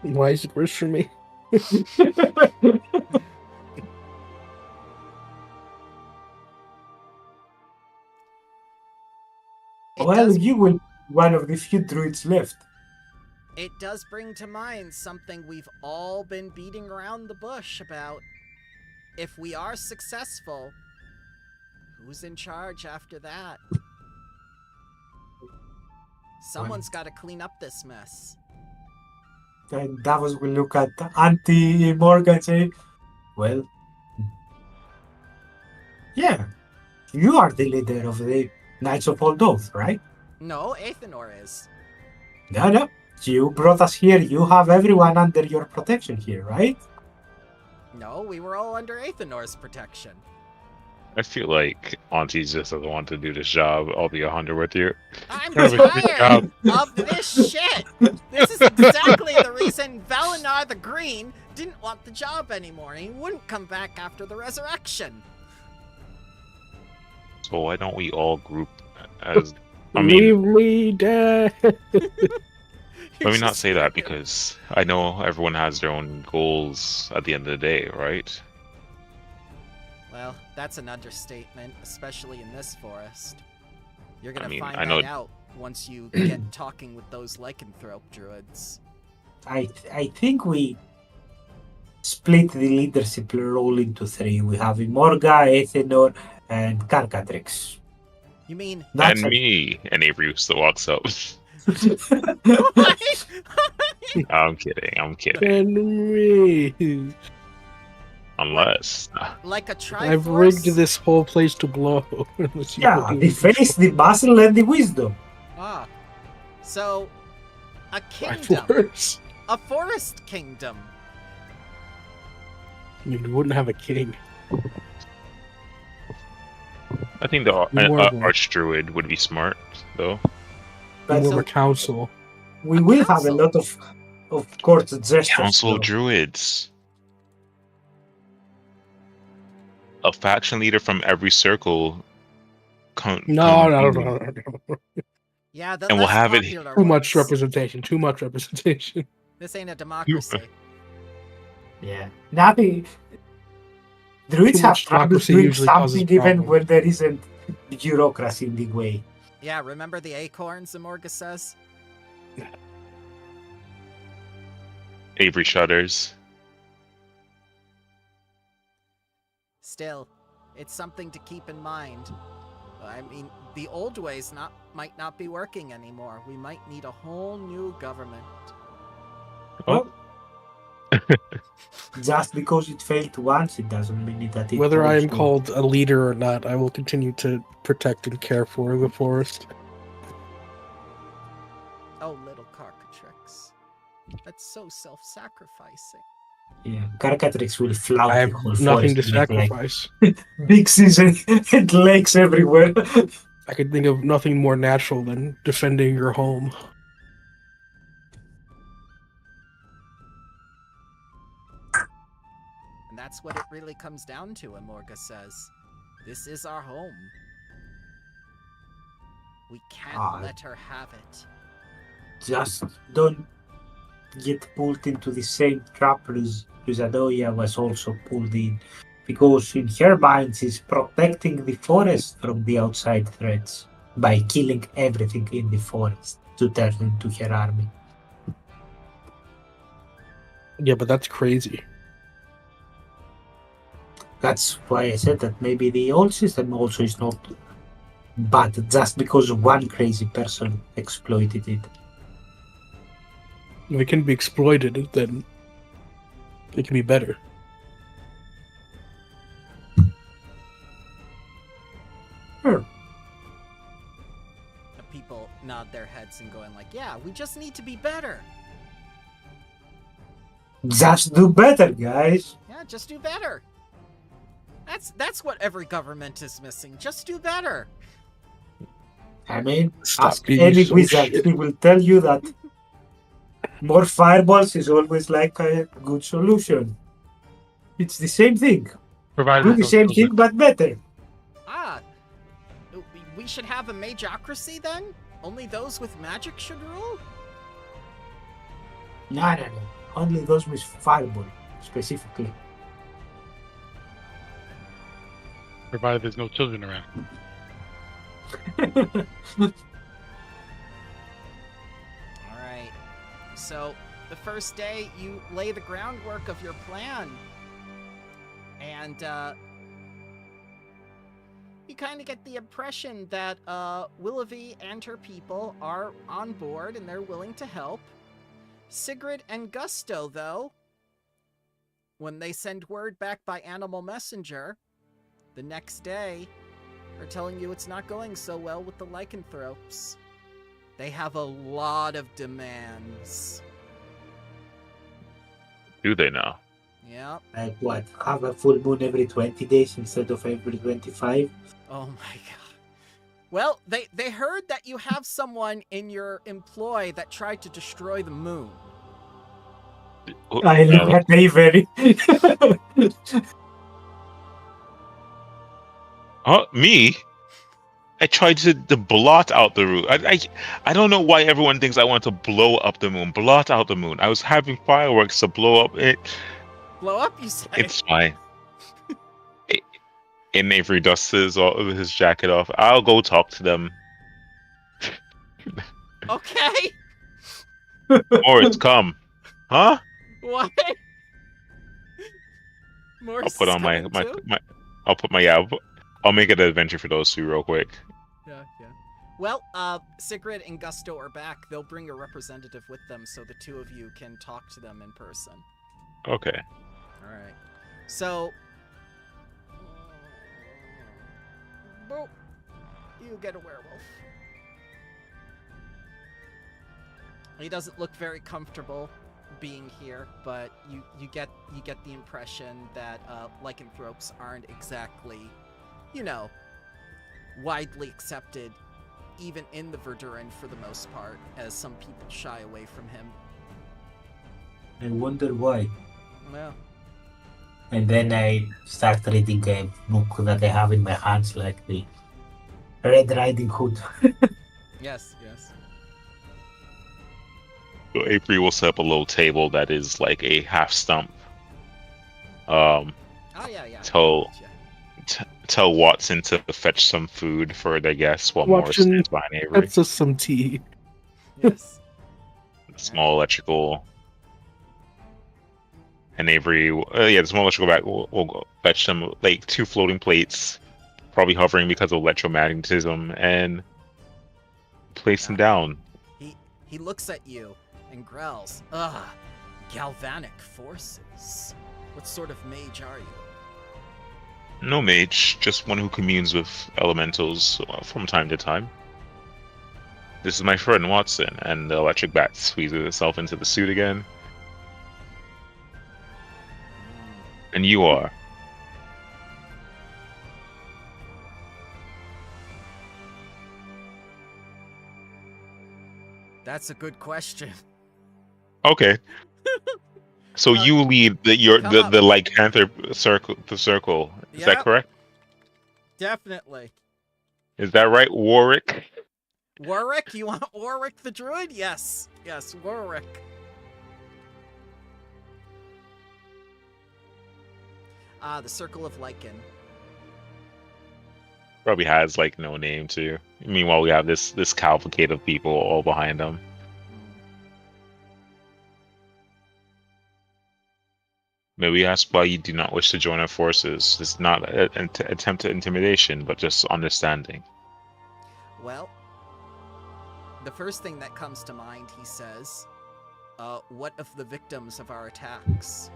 Why is it worse for me? You will one of the few druids left. It does bring to mind something we've all been beating around the bush about. If we are successful, who's in charge after that? Someone's got to clean up this mess. And Davos will look at Auntie Morgan and say, well, yeah, you are the leader of the Knights of Old Oath, right? No, Athenor is. No. You brought us here. You have everyone under your protection here, right? No, we were all under Athenor's protection. I feel like Auntie's just doesn't want to do this job. I'll be 100 with you. I'm Yeah, but good tired of this shit! This is exactly the reason Valinar the Green didn't want the job anymore, and he wouldn't come back after the resurrection. So why don't we all group as... I mean, Leave me dead. let me not say that because I know everyone has their own goals at the end of the day, right? Well, that's an understatement, especially in this forest. You're gonna I mean, find I know- that out once you get talking with those lycanthrope druids. I think we split the leadership role into three. We have Imorga, Athenor, and Carcatrix. You mean... That's and me, and Avery still walks up. What? I'm kidding. And me. Unless... Like a Triforce? I've rigged this whole place to blow. Unless you Yeah, look the at face, the muscle, and the wisdom. Ah. So, a my kingdom. force. A forest kingdom. I mean, we wouldn't have a king. I think the More of a- Archdruid would be smart, though. But More so of a council. we will have a council. lot of court gestures. Council of though. Druids. A faction leader from every circle. No. Yeah, the And we'll less have it- popular Too much ones. representation. Too much representation. This ain't a democracy. Yeah. Nothing. Druids Too have much trouble democracy doing usually causes something even problems. when there isn't bureaucracy in the way. Yeah, remember the acorns, Amorga says? Avery shudders. Still, it's something to keep in mind. I mean, the old ways might not be working anymore. We might need a whole new government. Oh, Just because it failed once, it doesn't mean that it Whether I am also- called a leader or not, I will continue to protect and care for the forest. Oh, little Carcatrix. That's so self-sacrificing. Yeah, Carcatrix will flout I have the whole nothing to forest with, like, sacrifice. big season and lakes everywhere. I could think of nothing more natural than defending your home. And that's what it really comes down to, Amorga says. This is our home. We can't Ah. let her have it. Just don't get pulled into the same trap as Adoya was also pulled in. Because in her mind, she's protecting the forest from the outside threats by killing everything in the forest to turn into her army. Yeah, but that's crazy. That's why I said that maybe the old system also is not bad just because one crazy person exploited it. If it can be exploited, then it can be better. Sure. The people nod their heads and going like, yeah, we just need to be better. Just do better, guys. Yeah, just do better. That's what every government is missing. Just do better. I mean, Stop ask being any so wizard. shit. He will tell you that more fireballs is always like a good solution. It's the same thing. Provided Do there's the no same children. thing, but better. Ah, we should have a magocracy then? Only those with magic should rule? No. Only those with fireball, specifically. Provided there's no children around. Alright. So, the first day, you lay the groundwork of your plan. And, You kind of get the impression that Willoughby and her people are on board and they're willing to help. Sigrid and Gusto, though, when they send word back by animal messenger, the next day, are telling you it's not going so well with the lycanthropes. They have a lot of demands. Do they now? Yeah. Like what? Have a full moon every 20 days instead of every 25? Oh my god. Well, they heard that you have someone in your employ that tried to destroy the moon. I look at Avery. Me? I tried to blot out the moon. I don't know why everyone thinks I want to blow up the moon. Blot out the moon. I was having fireworks to blow up it. Blow up, you say? It's fine. And Avery dusts his jacket off. I'll go talk to them. Okay. Morris, come. Huh? What? I'll put on my I'll make it an adventure for those two real quick. Yeah. Well, Sigrid and Gusto are back. They'll bring a representative with them so the two of you can talk to them in person. Okay. Alright. So... Boop. You get a werewolf. He doesn't look very comfortable being here, but you get the impression that lycanthropes aren't exactly, widely accepted, even in the Verduran for the most part, as some people shy away from him. I wonder why. Well. And then I start reading a book that I have in my hands, like the Red Riding Hood. So Yes. Avery will set up a little table that is like a half stump. Oh yeah. Tell Watson to fetch some food for their guests while Morris stands behind Avery. That's just some tea. Yes. Small electrical. And Avery, the small electrical bag will go fetch them like 2 floating plates, probably hovering because of electromagnetism, and place them down. He looks at you and growls, "Ugh, galvanic forces. What sort of mage are you?" No mage, just one who communes with elementals from time to time. This is my friend Watson, and the electric bat squeezes itself into the suit again. And you are? That's a good question. Okay. So you lead the lycanthrope circle. The circle. Is that correct? Definitely. Is that right, Warwick? Warwick? You want Warwick the Druid? Yes, Warwick. The Circle of Lycan. Probably has like no name too. Meanwhile, we have this cavalcade of people all behind them. May we ask why you do not wish to join our forces? It's not an attempt at intimidation, but just understanding. Well, the first thing that comes to mind, he says, what of the victims of our attacks?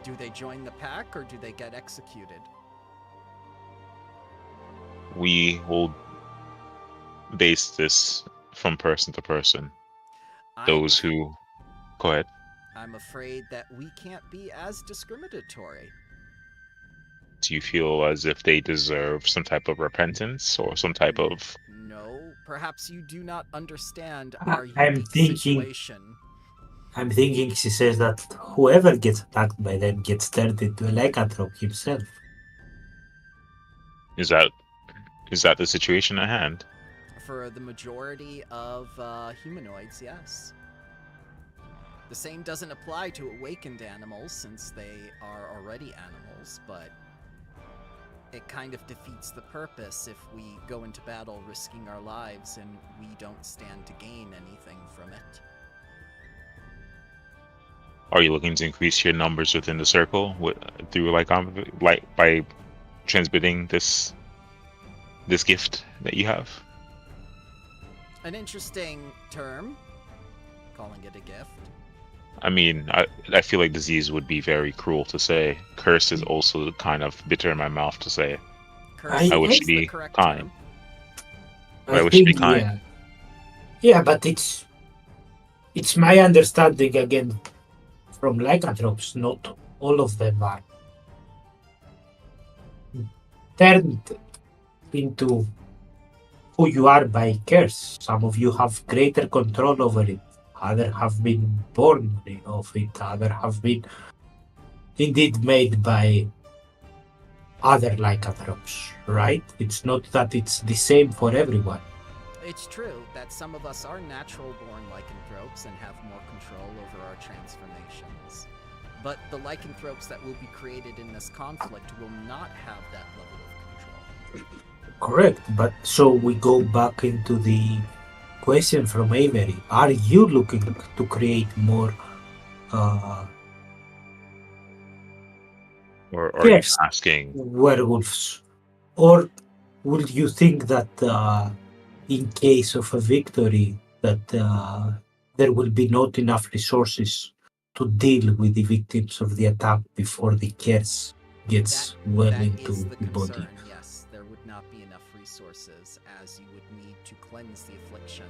Do they join the pack, or do they get executed? We will base this from person to person. Those who... Go ahead. I'm afraid that we can't be as discriminatory. Do you feel as if they deserve some type of repentance or some type of... No, perhaps you do not understand our situation. I'm thinking she says that whoever gets attacked by them gets turned into a lycanthrope himself. Is that the situation at hand? For the majority of humanoids, yes. The same doesn't apply to awakened animals, since they are already animals, but it kind of defeats the purpose if we go into battle risking our lives and we don't stand to gain anything from it. Are you looking to increase your numbers within the circle through by transmitting this this gift that you have? An interesting term, calling it a gift. I mean, I feel like disease would be very cruel to say. Curse is also kind of bitter in my mouth to say. Curse I wish is to the be correct kind. term. I wish to be think, kind. yeah, but it's my understanding again from lycanthropes, not all of them are turned into who you are by curse. Some of you have greater control over it. Others have been born of it. Others have been indeed made by other lycanthropes, right? It's not that it's the same for everyone. It's true that some of us are natural-born lycanthropes and have more control over our transformations. But the lycanthropes that will be created in this conflict will not have that level of control. Correct, but so we go back into the question from Avery. Are you looking to create more Or are you Yes. asking? werewolves? Or would you think that in case of a victory that there will be not enough resources to deal with the victims of the attack before the curse gets well That into is the the body? concern, yes. There would not be enough resources, as you would need to cleanse the affliction.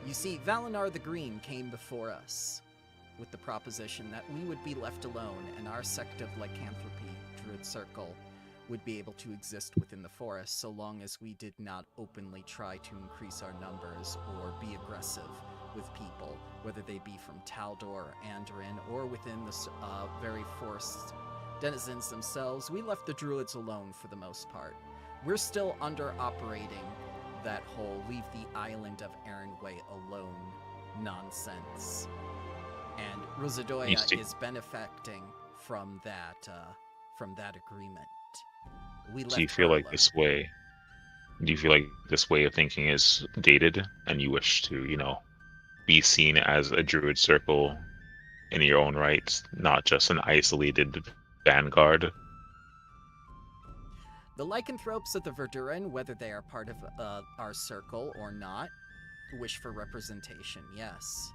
You see, Valinar the Green came before us with the proposition that we would be left alone and our sect of lycanthropy, Druid Circle, would be able to exist within the forest so long as we did not openly try to increase our numbers or be aggressive with people, whether they be from Taldor, Andoran, or within the very forest denizens themselves. We left the druids alone for the most part. We're still under operating that whole leave the island of Arenway alone nonsense. And Rosadoya is benefiting from that agreement. We left Do you feel her like alone. this way? Do you feel like this way of thinking is dated, and you wish to, be seen as a druid circle in your own right, not just an isolated vanguard? The lycanthropes of the Verduran, whether they are part of our circle or not, wish for representation, yes.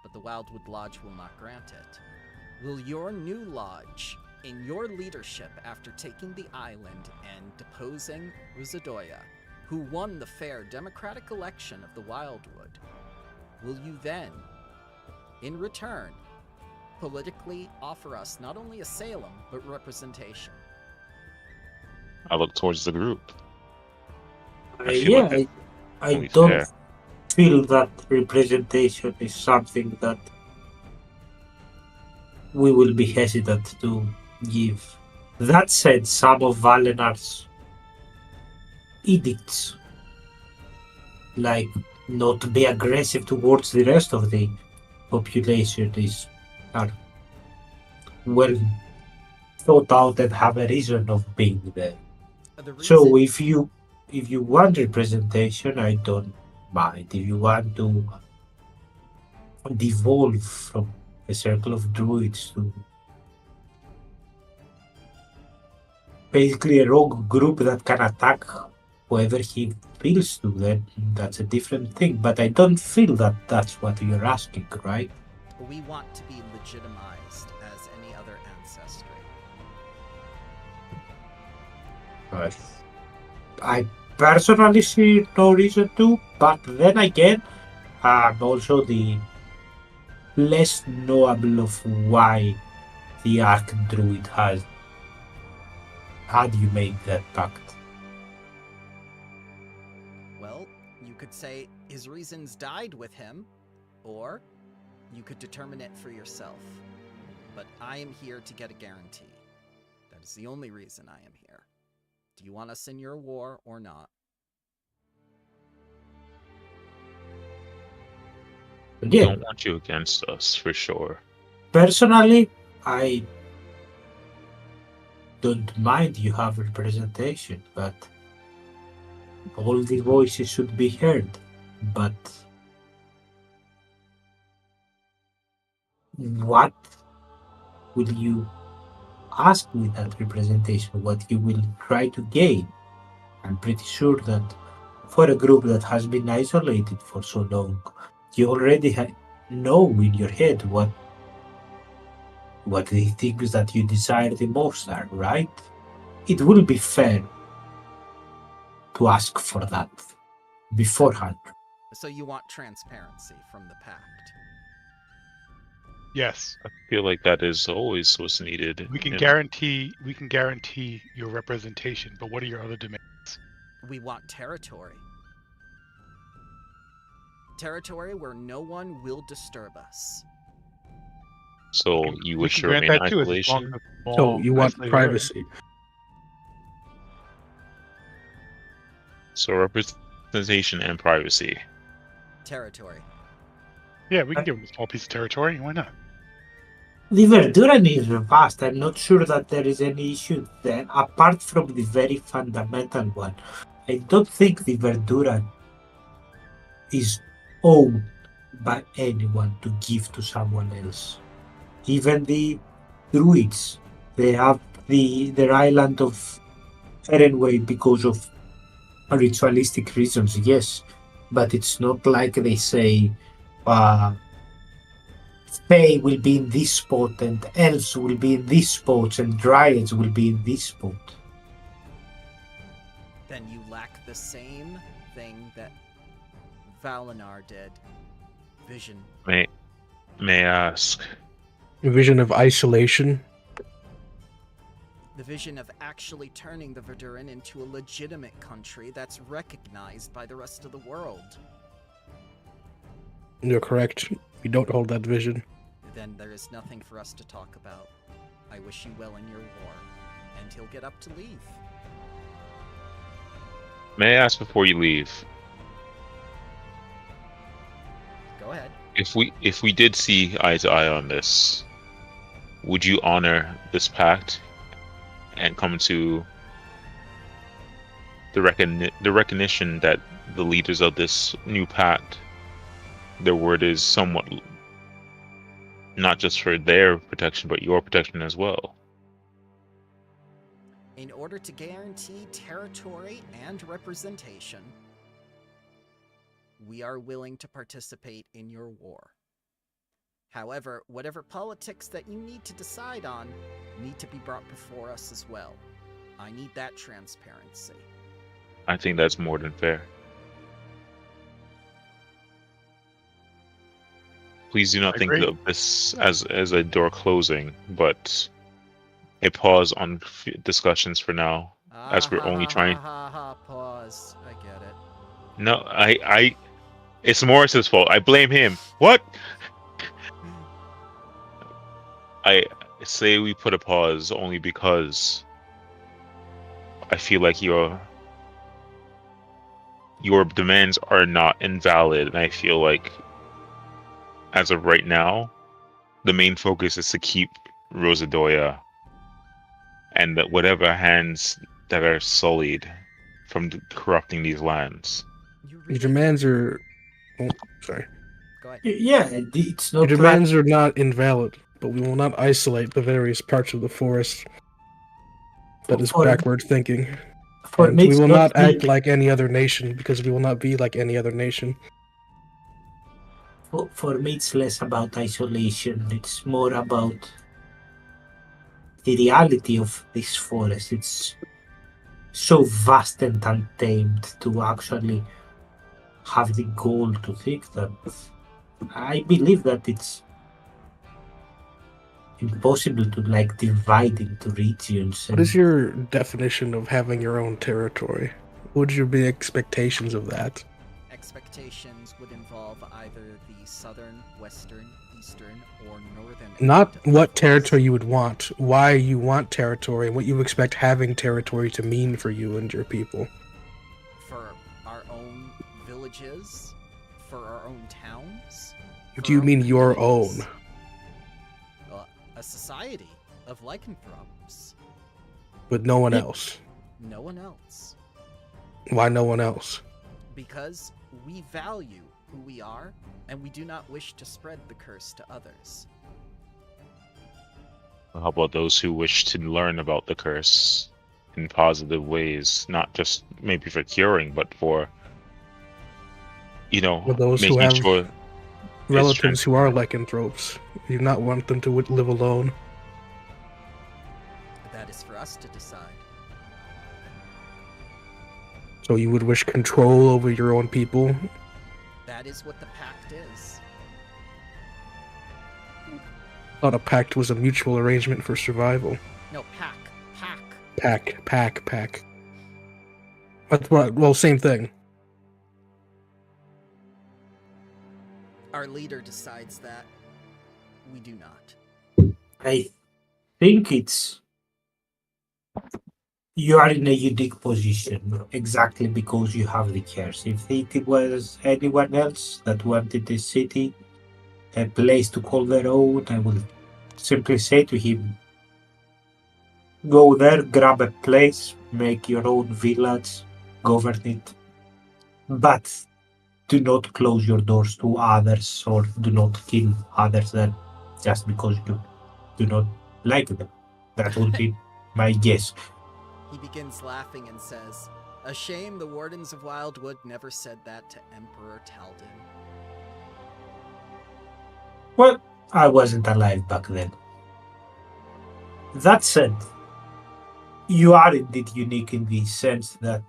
But the Wildwood Lodge will not grant it. Will your new lodge, in your leadership after taking the island and deposing Rosadoya, who won the fair democratic election of the Wildwood, will you then, in return, politically offer us not only a Salem, but representation? I look towards the group. I feel Yeah, like I only don't fair. feel that representation is something that we will be hesitant to give. That said, some of Valinar's edicts, like not be aggressive towards the rest of the population, are well thought out and have a reason of being there. So if you want representation, I don't mind. If you want to devolve from a circle of druids to basically a rogue group that can attack whoever he feels to, then that's a different thing. But I don't feel that that's what you're asking, right? We want to be legitimized as any other ancestry. I personally see no reason to, but then again, I'm also the less knowable of why the Archdruid has had you make that pact. Well, you could say his reasons died with him, or you could determine it for yourself. But I am here to get a guarantee. That is the only reason I am here. Do you want us in your war or not? We Yeah, don't want you against us, for sure. personally, I don't mind you have representation, but all the voices should be heard. But what will you ask with that representation? What you will try to gain? I'm pretty sure that for a group that has been isolated for so long, you already know in your head what the things that you desire the most are, right? It will be fair to ask for that beforehand. So you want transparency from the pact. Yes, I feel like that is always what's needed. we can in- guarantee your representation, but what are your other demands? We want territory. Territory where no one will disturb us. So you wish to remain in isolation? So you want privacy. So representation and privacy. Territory. Yeah, we can give them a small piece of territory. Why not? The Verduran is vast. I'm not sure that there is any issue there, apart from the very fundamental one. I don't think the Verduran is owned by anyone to give to someone else. Even the Druids, they have their island of Arenway because of ritualistic reasons, yes, but it's not like they say Fae will be in this spot and elves will be in this spot and dryads will be in this spot. Then you lack the same thing that Valinar did. Vision. May I ask? A vision of isolation. The vision of actually turning the Verduran into a legitimate country that's recognized by the rest of the world. You're correct. We don't hold that vision. Then there is nothing for us to talk about. I wish you well in your war, and he'll get up to leave. May I ask before you leave? Go ahead. If we did see eye to eye on this, would you honor this pact and come to the recognition that the leaders of this new pact, their word is somewhat not just for their protection, but your protection as well? In order to guarantee territory and representation, we are willing to participate in your war. However, whatever politics that you need to decide on need to be brought before us as well. I need that transparency. I think that's more than fair. Please do not I think agree. of this as a door closing, but a pause on discussions for now, as we're only trying. Pause. I get it. No, it's Morris's fault. I blame him. What? I say we put a pause only because I feel like your demands are not invalid, and I feel like as of right now, the main focus is to keep Rosadoya and that whatever hands that are sullied from corrupting these lands. Your demands are. Oh, sorry. Go ahead. Yeah, it's Your not demands are not invalid, but we will not isolate the various parts of the forest. That is backward thinking. For And me, we it's will not big. act like any other nation because we will not be like any other nation. For me, it's less about isolation. It's more about the reality of this forest. It's so vast and untamed to actually have the goal to think that. I believe that it's impossible to divide into regions. What is your definition of having your own territory? What would your be expectations of that? Expectations would involve either the southern, western, eastern, or northern. Not end of the what forest. territory you would want, why you want territory, and what you expect having territory to mean for you and your people. For our own villages, for our own towns. What for do you our mean your communities. own? A society of lycanthropes. With no one Yeah. else? No one else. Why no one else? Because we value who we are, and we do not wish to spread the curse to others. How about those who wish to learn about the curse? in positive ways, not just maybe for curing, but for For those who making have sure relatives who are lycanthropes, you do not want them to live alone. That is for us to decide. So you would wish control over your own people? That is what the pact is. I thought a pact was a mutual arrangement for survival. No, pack. Pack. That's what, well, same thing. Our leader decides that. We do not. I think you are in a unique position exactly because you have the curse. If it was anyone else that wanted this city, a place to call their own, I would simply say to him, go there, grab a place, make your own village, govern it. But do not close your doors to others or do not kill others there just because you do not like them. That would be my guess. He begins laughing and says, "A shame the Wardens of Wildwood never said that to Emperor Taldan." Well, I wasn't alive back then. That said, you are indeed unique in the sense that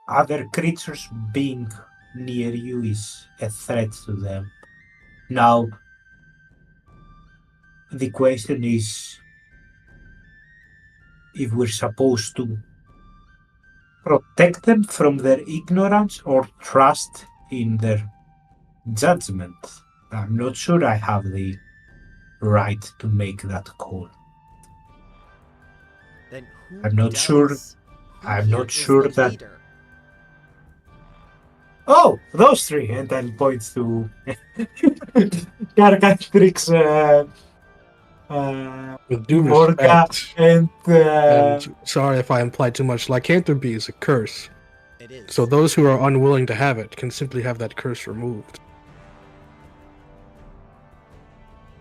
other creatures being near you is a threat to them. Now, the question is if we're supposed to protect them from their ignorance or trust in their judgment. I'm not sure I have the right to make that call. Then who I'm not does? sure- Who I'm here not is sure the that- leader? Oh, those three, and I'll point to Gargatrix, With due Morga, respect, and sorry if I implied too much, lycanthropy is a curse. It is. So those who are unwilling to have it can simply have that curse removed.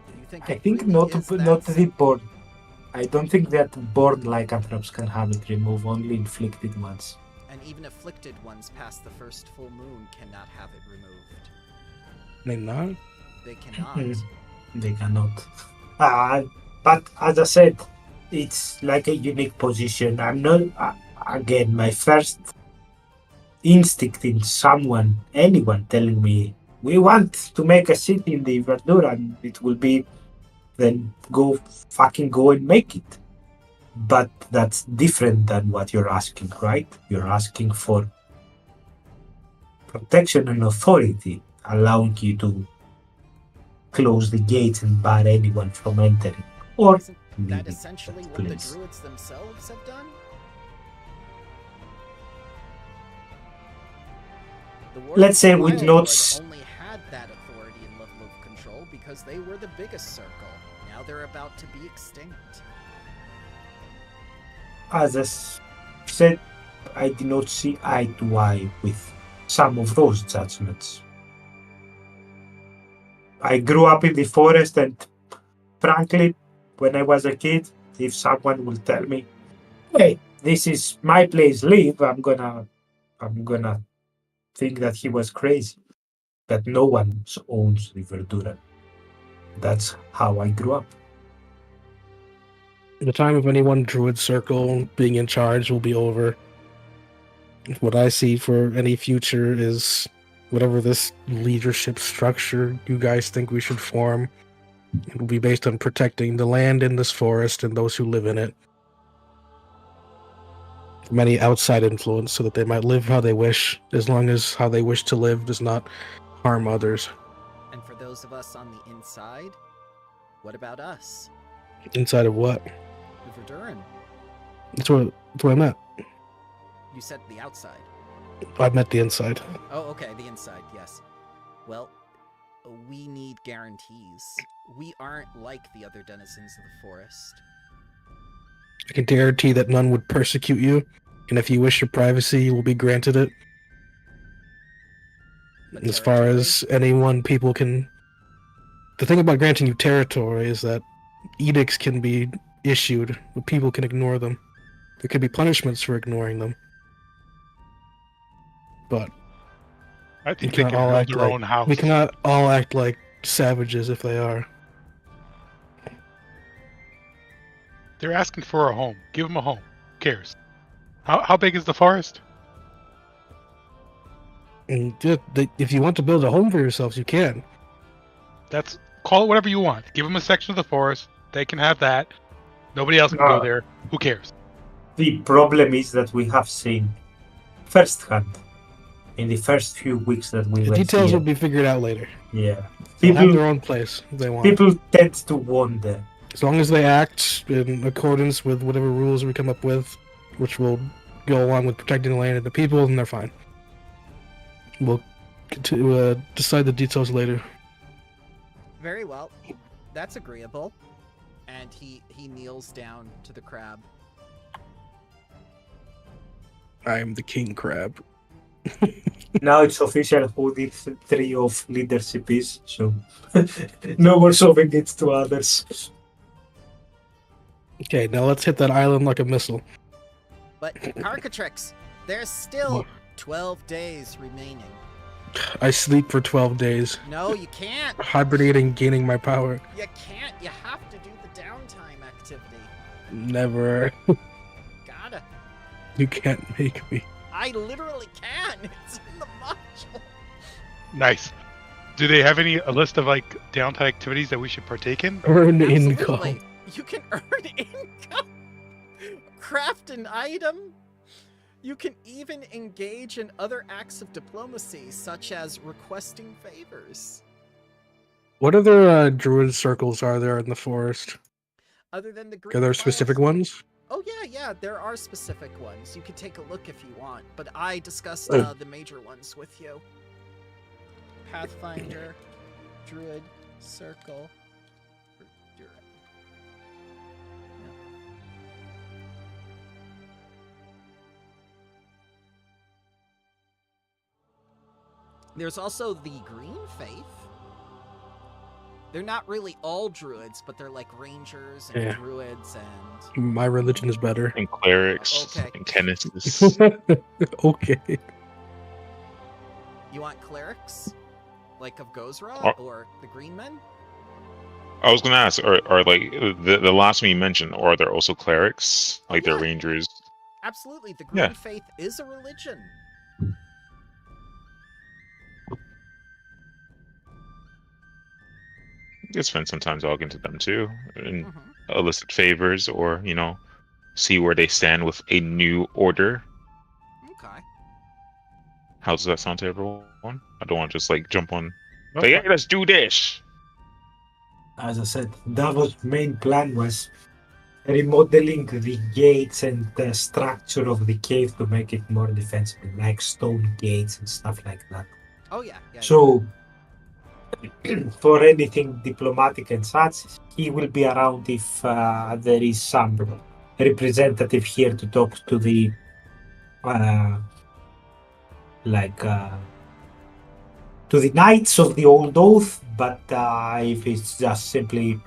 Do you think I it think really not is not that the born. I don't think that born lycanthropes can have it removed, only inflicted ones. And even afflicted ones past the first full moon cannot have it removed. May not? They cannot. They cannot. But as I said, it's like a unique position. I'm not. Again, my first instinct in anyone telling me we want to make a city in the Verdura, and it will be then go and make it. But that's different than what you're asking, right? You're asking for protection and authority, allowing you to close the gates and bar anyone from entering. Or Isn't that leaving essentially that what the place. druids themselves have done? The Wardens Let's say of we do not Wildwood s- only had that authority and level of control because they were the biggest circle. Now they're about to be extinct. As I said, I did not see eye to eye with some of those judgments. I grew up in the forest, and frankly, when I was a kid, if someone will tell me, "Hey, this is my place, leave," I'm gonna think that he was crazy. That no one owns the Verdura. That's how I grew up. The time of any one druid circle being in charge will be over. What I see for any future is whatever this leadership structure you guys think we should form. It will be based on protecting the land in this forest and those who live in it from any outside influence so that they might live how they wish, as long as how they wish to live does not harm others. And for those of us on the inside, what about us? Inside of what? The Verduran. That's what I meant. You said the outside. I meant the inside. Oh, okay, the inside, yes. Well, we need guarantees. We aren't like the other denizens of the forest. I can guarantee that none would persecute you, and if you wish your privacy, you will be granted it. But As far as anyone, people can... The thing about granting you territory is that edicts can be issued, but people can ignore them. There could be punishments for ignoring them. But I we think they cannot can all build act their like own house. we cannot all act like savages if they are. They're asking for a home. Give them a home. Who cares? How big is the forest? And if you want to build a home for yourselves, you can. Call it whatever you want. Give them a section of the forest. They can have that. Nobody else can go there. Who cares? The problem is that we have seen firsthand in the first few weeks that we The were details here. will be figured out later. Yeah. They'll have People, their own place if they want. people tend to wander. As long as they act in accordance with whatever rules we come up with, which will go along with protecting the land and the people, then they're fine. We'll decide the details later. Very well. That's agreeable. And he kneels down to the crab. I am the king crab. Now it's official who the tree of leadership is, so no more shoving it to others. Okay, now let's hit that island like a missile. But Carcatrix, there's still What? 12 days remaining. I sleep for 12 days, No, you can't. hibernating, gaining my power. You can't. You have to do the downtime activity. Never. Gotta. You can't make me. I literally can. It's in the module. Nice. Do they have a list of like downtime activities that we should partake in? Earn Absolutely. income. You can earn income. Craft an item. You can even engage in other acts of diplomacy, such as requesting favors. What other druid circles are there in the forest? Other than the green Are there forest. specific ones? Oh yeah, there are specific ones. You can take a look if you want, but I discussed Oh. the major ones with you. Pathfinder, Druid, Circle, Druid. There's also the Green Faith. They're not really all druids, but they're like rangers and Yeah. druids and... My religion is better. And clerics Okay. and Kenneths. Okay. You want clerics? Like of Gozra Or- or the Green Men? I was gonna ask, are like the last one you mentioned, or are there also clerics? Like they're Yeah. rangers? Absolutely, the Green Yeah. Faith is a religion. You can spend some time talking to them too, and Mhm. elicit favors, or see where they stand with a new order. Okay. How does that sound to everyone? I don't want to just like jump on. Well, Like, hey, let's do this. As I said, Davos' main plan was remodeling the gates and the structure of the cave to make it more defensible, like stone gates and stuff like that. Oh yeah. Yeah. So, for anything diplomatic and such, he will be around if there is some representative here to talk to the to the Knights of the Old Oath. But if it's just simply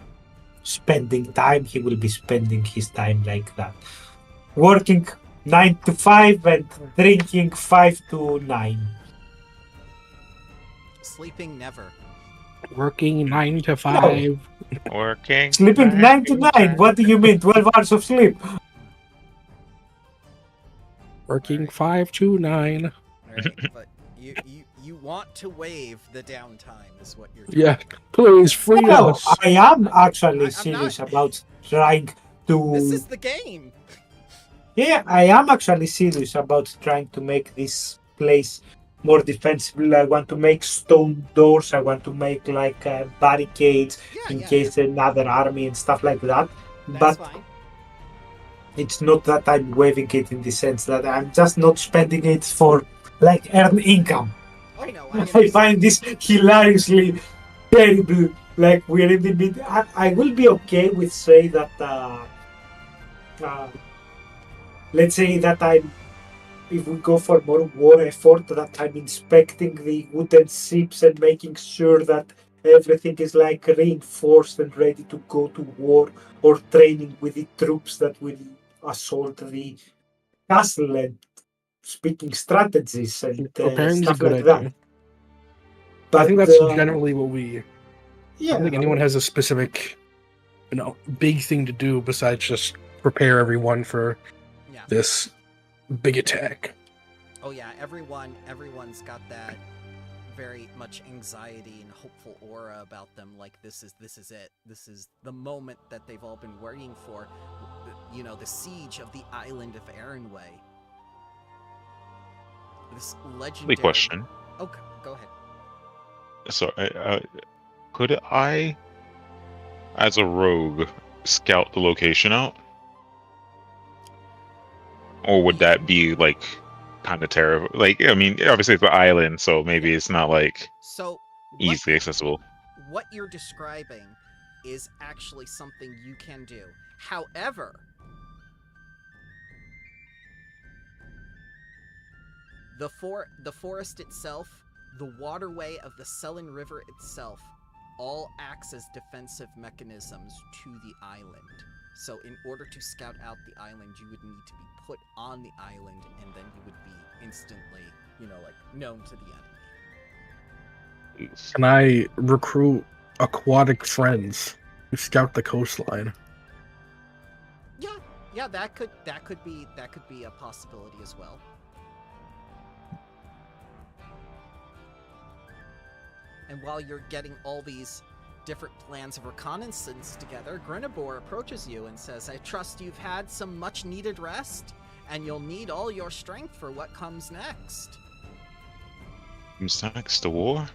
spending time, he will be spending his time like that, working 9 to 5 and drinking 5 to 9. Sleeping never. Working 9 to 5. Working. Sleeping 9 to 9. What do you mean? 12 hours of sleep? Working 5 to 9. Alright, but you want to waive the downtime is what you're Yeah, please free No, us. I am actually I'm serious not- about trying to. This is the game. Yeah, I am actually serious about trying to make this place more defensible. I want to make stone doors. I want to make like barricades Yeah, in yeah. case another army and stuff like that. That's But fine. it's not that I'm waiving it in the sense that I'm just not spending it for like earn income. Oh no, I find this hilariously terrible. Like we're in the mid. I will be okay with say that. Let's say that if we go for more war effort, that I'm inspecting the wooden ships and making sure that everything is like reinforced and ready to go to war, or training with the troops that will assault the castle and speaking strategies and Preparing is a stuff good like idea. that. But I think that's generally what we. I yeah, don't think anyone has a specific, big thing to do besides just prepare everyone for Yeah. this big attack. Oh yeah, everyone's got that very much anxiety and hopeful aura about them, like this is it. This is the moment that they've all been waiting for. The siege of the island of Arenway. This legendary... Quick question. Okay, go ahead. Sorry, could I, as a rogue, scout the location out? Or would that be, like, kind of terrible? Like, I mean, obviously it's an island, so maybe it's not, like, So, easily accessible. What you're describing is actually something you can do. However, the forest itself, the waterway of the Selin River itself, all acts as defensive mechanisms to the island. So in order to scout out the island, you would need to be put on the island, and then you would be instantly, known to the enemy. Can I recruit aquatic friends to scout the coastline? Yeah, that could be a possibility as well. And while you're getting all these different plans of reconnaissance together, Grenabor approaches you and says, I trust you've had some much-needed rest, and you'll need all your strength for what comes next. Comes next, the war?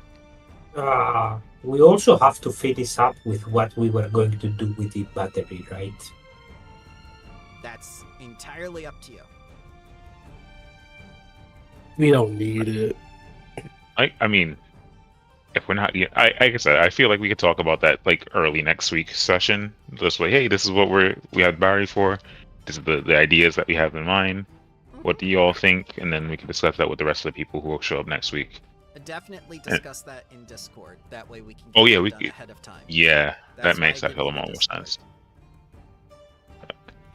We also have to finish up with what we were going to do with the battery, right? That's entirely up to you. We don't need it. I mean, if we're not, like I said, I feel like we could talk about that like early next week session. This way, hey, this is what we have Barry for. This is the ideas that we have in mind. What do you all think? And then we can discuss that with the rest of the people who will show up next week. Definitely discuss that in Discord. That way we can get it we done ahead of time. Yeah, that makes a hell of more sense.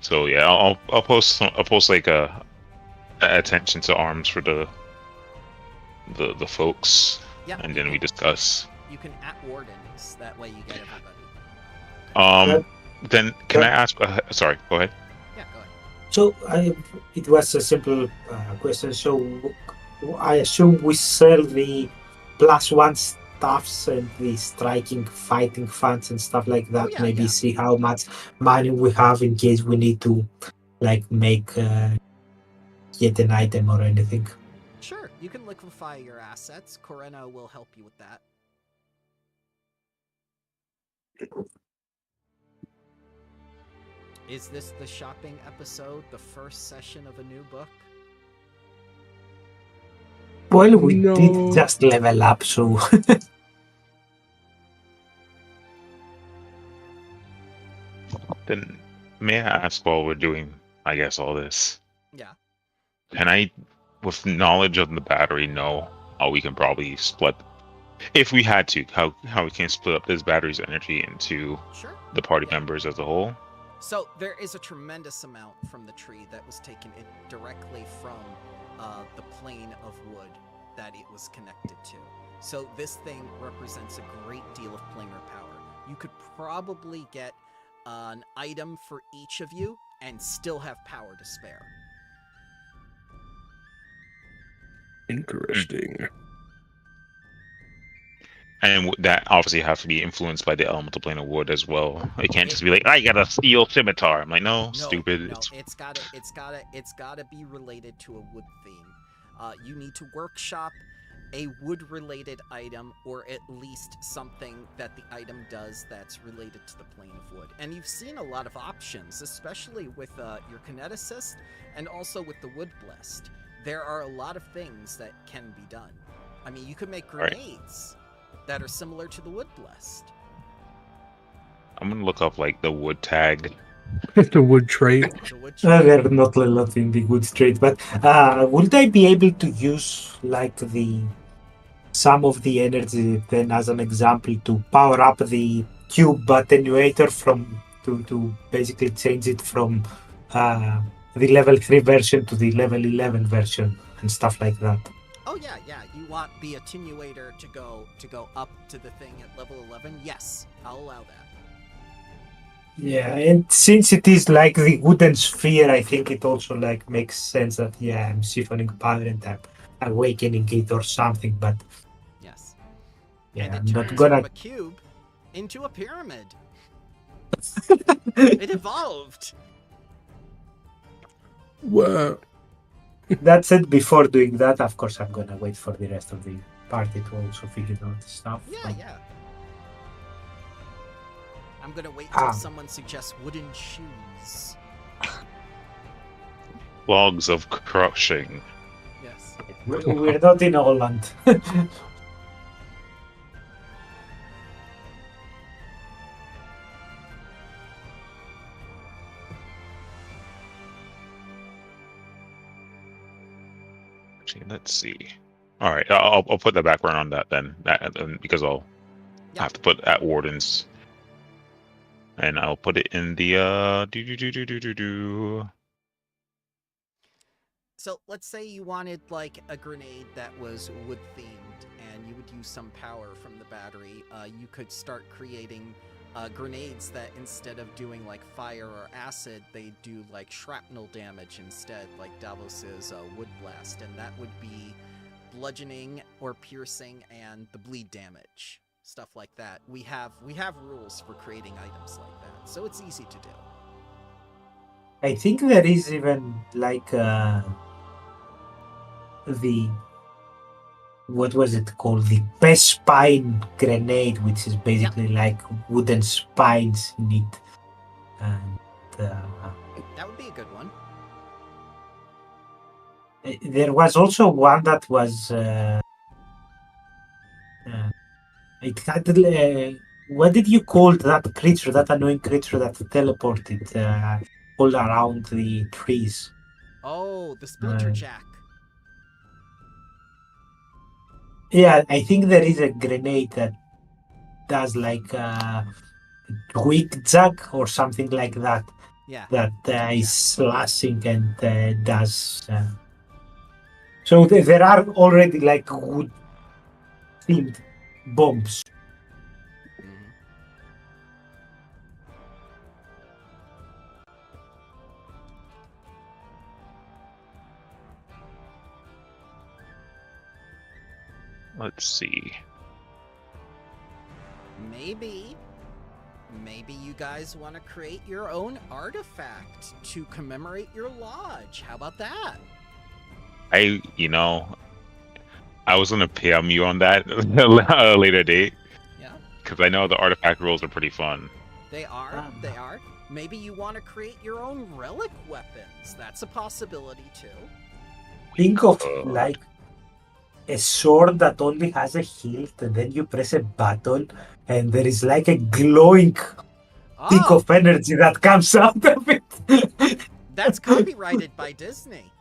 So yeah, I'll post like a attention to arms for the folks. Yep, and then we discuss. You can at Wardens. That way you get everybody. Then can I ask? Sorry, go ahead. Yeah, go ahead. So it was a simple question. So I assume we sell the +1 stuffs and the fighting funds and stuff like that. Maybe see how much money we have in case we need to, like, make get an item or anything. Sure, you can liquefy your assets. Corena will help you with that. Is this the shopping episode, the first session of a new book? Well, we did just level up, so... Then, may I ask while we're doing, I guess, all this? Yeah. Can I, with knowledge of the battery, know how we can probably split, if we had to, how we can split up this battery's energy into the party members as a whole? So there is a tremendous amount from the tree that was taken directly from the plane of wood that it was connected to. So this thing represents a great deal of planar power. You could probably get an item for each of you and still have power to spare. Interesting. And that obviously has to be influenced by the elemental plane of wood as well. It can't just be like, I got a steel scimitar. I'm like, no, stupid. No, it's gotta be related to a wood theme. You need to workshop a wood-related item, or at least something that the item does that's related to the plane of wood. And you've seen a lot of options, especially with your kineticist and also with the wood blessed. There are a lot of things that can be done. I mean, you could make grenades that are similar to the wood blessed. I'm gonna look up like the wood tag. The wood trait. There are not a lot in the wood trait, but would I be able to use like some of the energy then as an example to power up the cube attenuator to basically change it from the level 3 version to the level 11 version and stuff like that. Oh yeah, yeah. You want the attenuator to go up to the thing at level 11? Yes, I'll allow that. Yeah, and since it is like the wooden sphere, I think it also like makes sense that I'm siphoning power and I'm awakening it or something. But Yes. yeah, And it I'm not turns gonna. from a cube into a pyramid. It evolved. Whoa. That said, before doing that, of course, I'm gonna wait for the rest of the party to also figure out the stuff. Yeah, yeah. I'm gonna wait Ah. till someone suggests wooden shoes. Logs of crushing. Yes. We're not in Holland. Actually, let's see. All right, I'll put the background on that then, because I'll Yep. have to put at Wardens, and I'll put it in the do. So let's say you wanted like a grenade that was wood themed and you would use some power from the battery. You could start creating grenades that instead of doing like fire or acid, they do like shrapnel damage instead, like Davos's wood blast, and that would be bludgeoning or piercing and the bleed damage, stuff like that. We have rules for creating items like that, so it's easy to do. I think there is even like the what was it called? The best spine grenade, which is basically like wooden spines in it. And That would be a good one. there was also one that was it had what did you call that creature, that annoying creature that teleported all around the trees? Oh, the Splinter Jack. Yeah, I think there is a grenade that does like twig jack or something like that. Yeah. That Yeah. is slashing and does. So there are already like wood themed bombs. Mhm. Let's see. Maybe you guys want to create your own artifact to commemorate your lodge. How about that? I was gonna PM you on that at a later date, Yeah, because I know the artifact rules are pretty fun. they are. They are. Maybe you want to create your own relic weapons. That's a possibility too. Think of like a sword that only has a hilt, and then you press a button, and there is like a glowing peak Oh, of energy that comes out of it. that's copyrighted by Disney.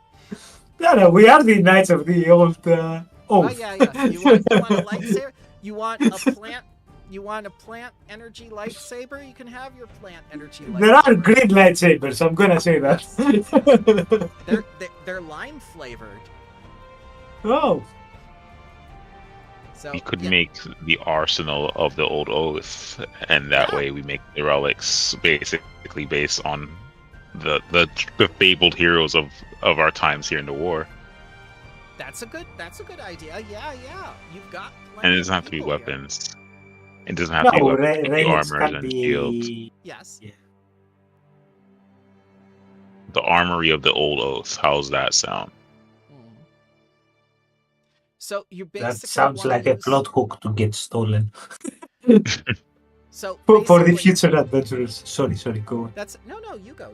No, we are the knights of the old Oh oath. yeah. You want a lightsaber? You want a plant? You want a plant energy lightsaber? You can have your plant energy lightsaber. There are green lightsabers. I'm gonna say that. They're lime flavored. Oh, So We could yeah. make the arsenal of the old oath, and that Yeah. way we make the relics basically based on the fabled heroes of our times here in the war. That's a good idea. Yeah. You've got And plenty it doesn't of have to be people here. weapons. It doesn't have to be no, weapons. It can be relics armors can and shields. be. Yes. Yeah. The armory of the old oath. How's that sound? Hmm. So you basically That sounds wanna like a use... plot hook to get stolen. So For the basically- future adventurers. Sorry, go on. That's no. You go.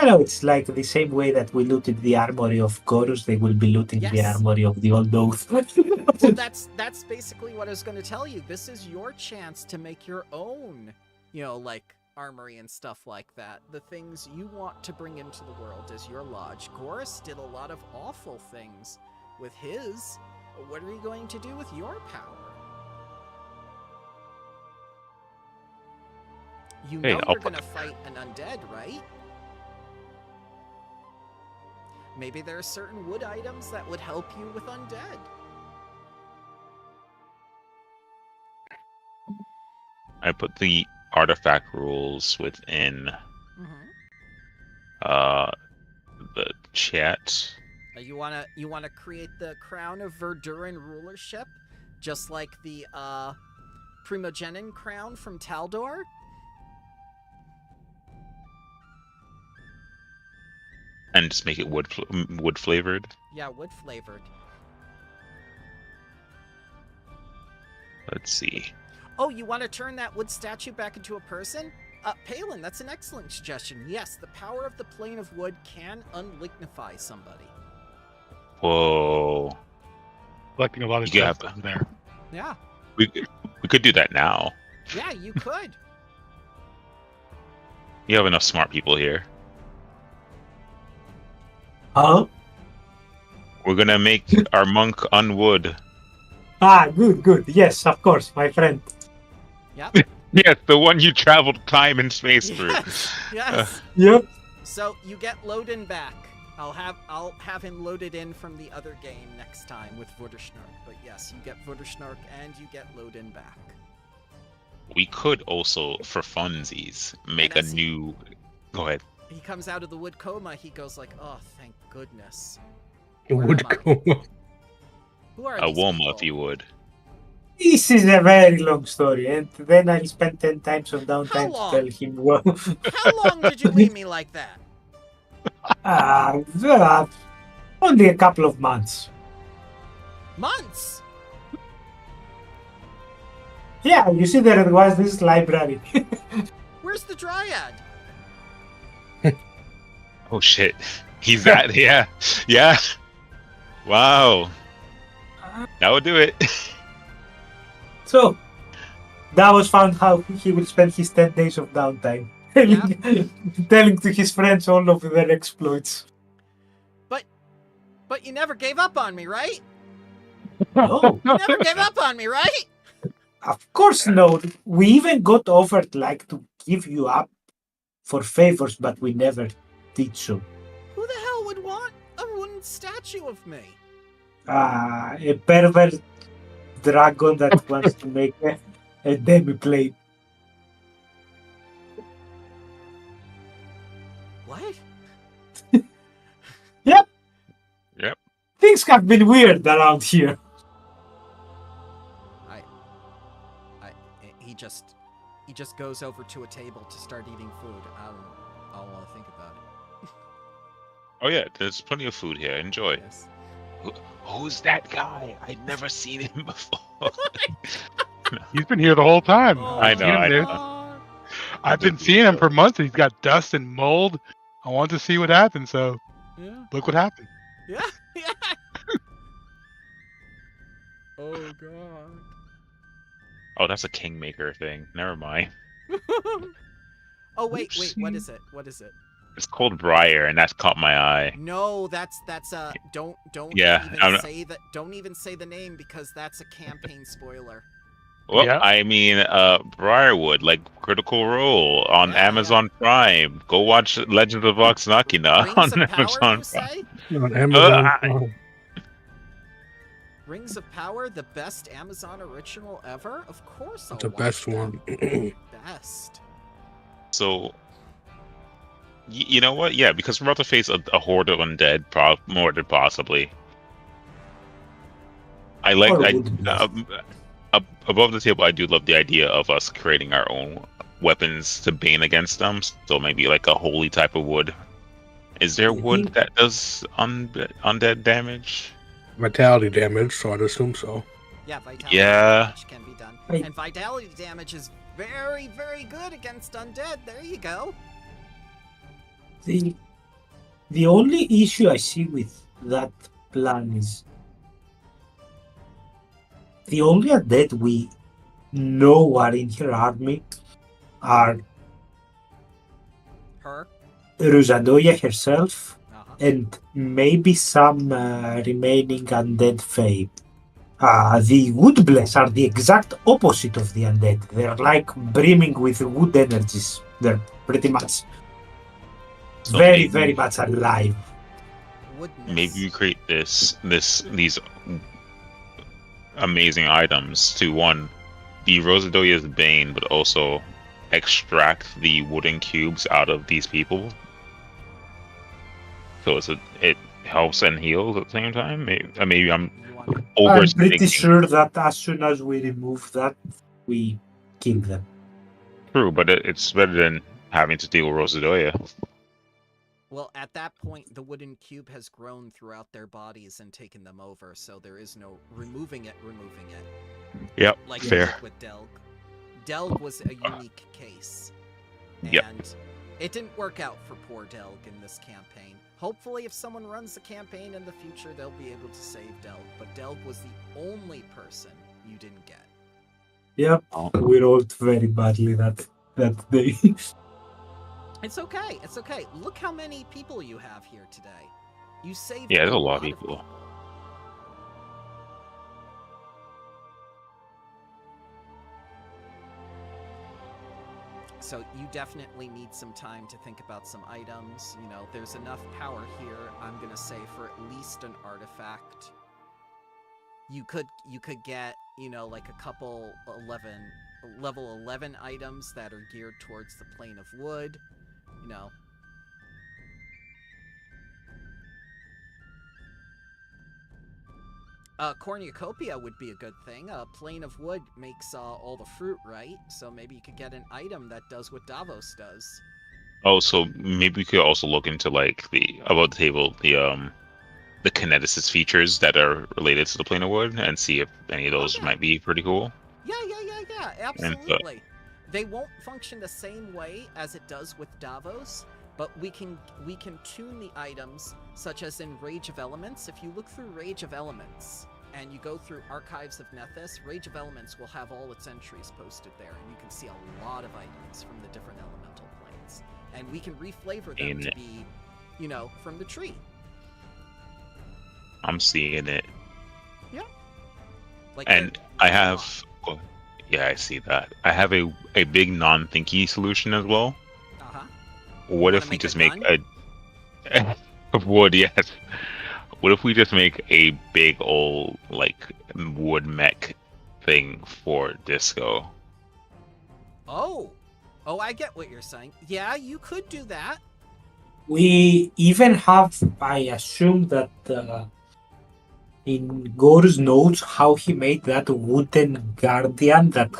No, it's like the same way that we looted the armory of Chorus, they will be looting the Yes. armory of the old oath. Well, that's basically what I was going to tell you. This is your chance to make your own, like armory and stuff like that. The things you want to bring into the world as your lodge. Gorus did a lot of awful things with his. What are you going to do with your power? You Hey, know I'll you're gonna fight an undead, right? Maybe there are certain wood items that would help you with undead. I put the artifact rules within the chat. You wanna create the crown of Verduran rulership, just like the Primogenin crown from Taldor? And just make it wood flavored. Yeah, wood flavored. Let's see. Oh, you want to turn that wood statue back into a person? Palin, that's an excellent suggestion. Yes, the power of the plane of wood can unlignify somebody. Whoa. Collecting a lot of Yeah. stuff there. Yeah. We could do that now. Yeah, you could. You have enough smart people here. Huh? We're gonna make our monk unwood. Ah, good. Yes, of course, my friend. Yep. Yes, the one you traveled time and space through. Yes. Yep. So you get Loden back. I'll have him loaded in from the other game next time with Wurderschnark. But yes, you get Wurderschnark and you get Loden back. We could also, for funsies, make a And as new. Go ahead. He comes out of the wood coma, he goes like, oh, thank goodness. It Where would am I? go. Who are A these Woma, people? if you would. This is a very long story, and then I'll spend 10 times on How downtime long? to tell him, well, How long did you leave me like that? only a couple of months. Months? Yeah, you see, there was this library. Where's the Dryad? Oh shit. He's that. Yeah. Yeah. Wow. That would do it. So, that was found how he will spend his 10 days of downtime. Telling to his friends all of their exploits. But you never gave up on me, right? No, You never gave up on me, right? of course no. We even got offered like to give you up for favors, but we never did so. Who the hell would want a wooden statue of me? A pervert dragon that wants to make a demi-plane. What? Yep. Yep. Things have been weird around here. He just goes over to a table to start eating food. I don't want to think about it. Oh yeah, there's plenty of food here. Enjoy. Yes. Who's that guy? I'd never seen him before. He's been here the whole time. Oh I I've know, seen him I there. God. I've been seeing him for months. And he's got dust and mold. I want to see what happens. So Yeah. look what happened. Yeah. Yeah. Oh God. Oh, that's a kingmaker thing. Never mind. Oh wait. What is it? What is it? It's called Briar, and that's caught my eye. No, that's don't Yeah, even say that. Don't even say the name because that's a campaign spoiler. Well, Yeah. I mean, Briarwood, like Critical Role on Yeah, Amazon Prime. Go watch Legends of Vox Machina Rings on of Power, Amazon you Prime. say? On Amazon. Rings of Power, the best Amazon original ever? Of course I'll The watch best that. one. Best. So, you know what? Yeah, because we're about to face a horde of undead, more than possibly. I like. Or would be. Above the table, I do love the idea of us creating our own weapons to bane against them. So maybe like a holy type of wood. Is there wood that does undead damage? Vitality damage, so I'd assume so. Yeah, vitality Yeah. damage can be done. Right. And vitality damage is very, very good against undead. There you go. The only issue I see with that plan is the only undead we know are in her army are Her. Ruzadoya herself Uh-huh. and maybe some remaining undead fae. The woodbless are the exact opposite of the undead. They're like brimming with wood energies. They're pretty much So very much alive. maybe we Woodness. create these amazing items to one, be Rosadolia's bane, but also extract the wooden cubes out of these people. So it helps and heals at the same time. Maybe I'm You want I'm pretty overthinking. sure that as soon as we remove that, we kill them. True, but it's better than having to deal with Rosadolia. Well, at that point, the wooden cube has grown throughout their bodies and taken them over, so there is no removing it. Yep, Like fair. you did with Delg. Delg was a unique case. And Yep. it didn't work out for poor Delg in this campaign. Hopefully, if someone runs the campaign in the future, they'll be able to save Delg, but Delg was the only person you didn't get. Yep, Oh. we rolled very badly that day. It's okay. It's okay. Look how many people you have here today. You saved Yeah, there's a lot of people. So you definitely need some time to think about some items. You know, there's enough power here, I'm gonna say, for at least an artifact. You could get, you know, like a couple level 11 items that are geared towards the plane of wood. You know. Cornucopia would be a good thing. A plane of wood makes all the fruit, right? So maybe you could get an item that does what Davos does. Oh, so maybe we could also look into like the above the table the kineticist features that are related to the plane of wood and see if any of those yeah. might be pretty cool. Yeah, absolutely. They won't function the same way as it does with Davos, but we can tune the items, such as in Rage of Elements. If you look through Rage of Elements and you go through Archives of Nethys, Rage of Elements will have all its entries posted there, and you can see a lot of items from the different elemental planes. And we can reflavor them to be, you know, from the tree. I'm seeing it. Yeah. Like And I have... Oh, yeah, I see that. I have a big non-thinky solution as well. Uh-huh. What if we just make a wood? Yes. What if we just make a big old like wood mech thing for Disco? Oh, I get what you're saying. Yeah, you could do that. We even have, I assume that in Gore's notes, how he made that wooden guardian that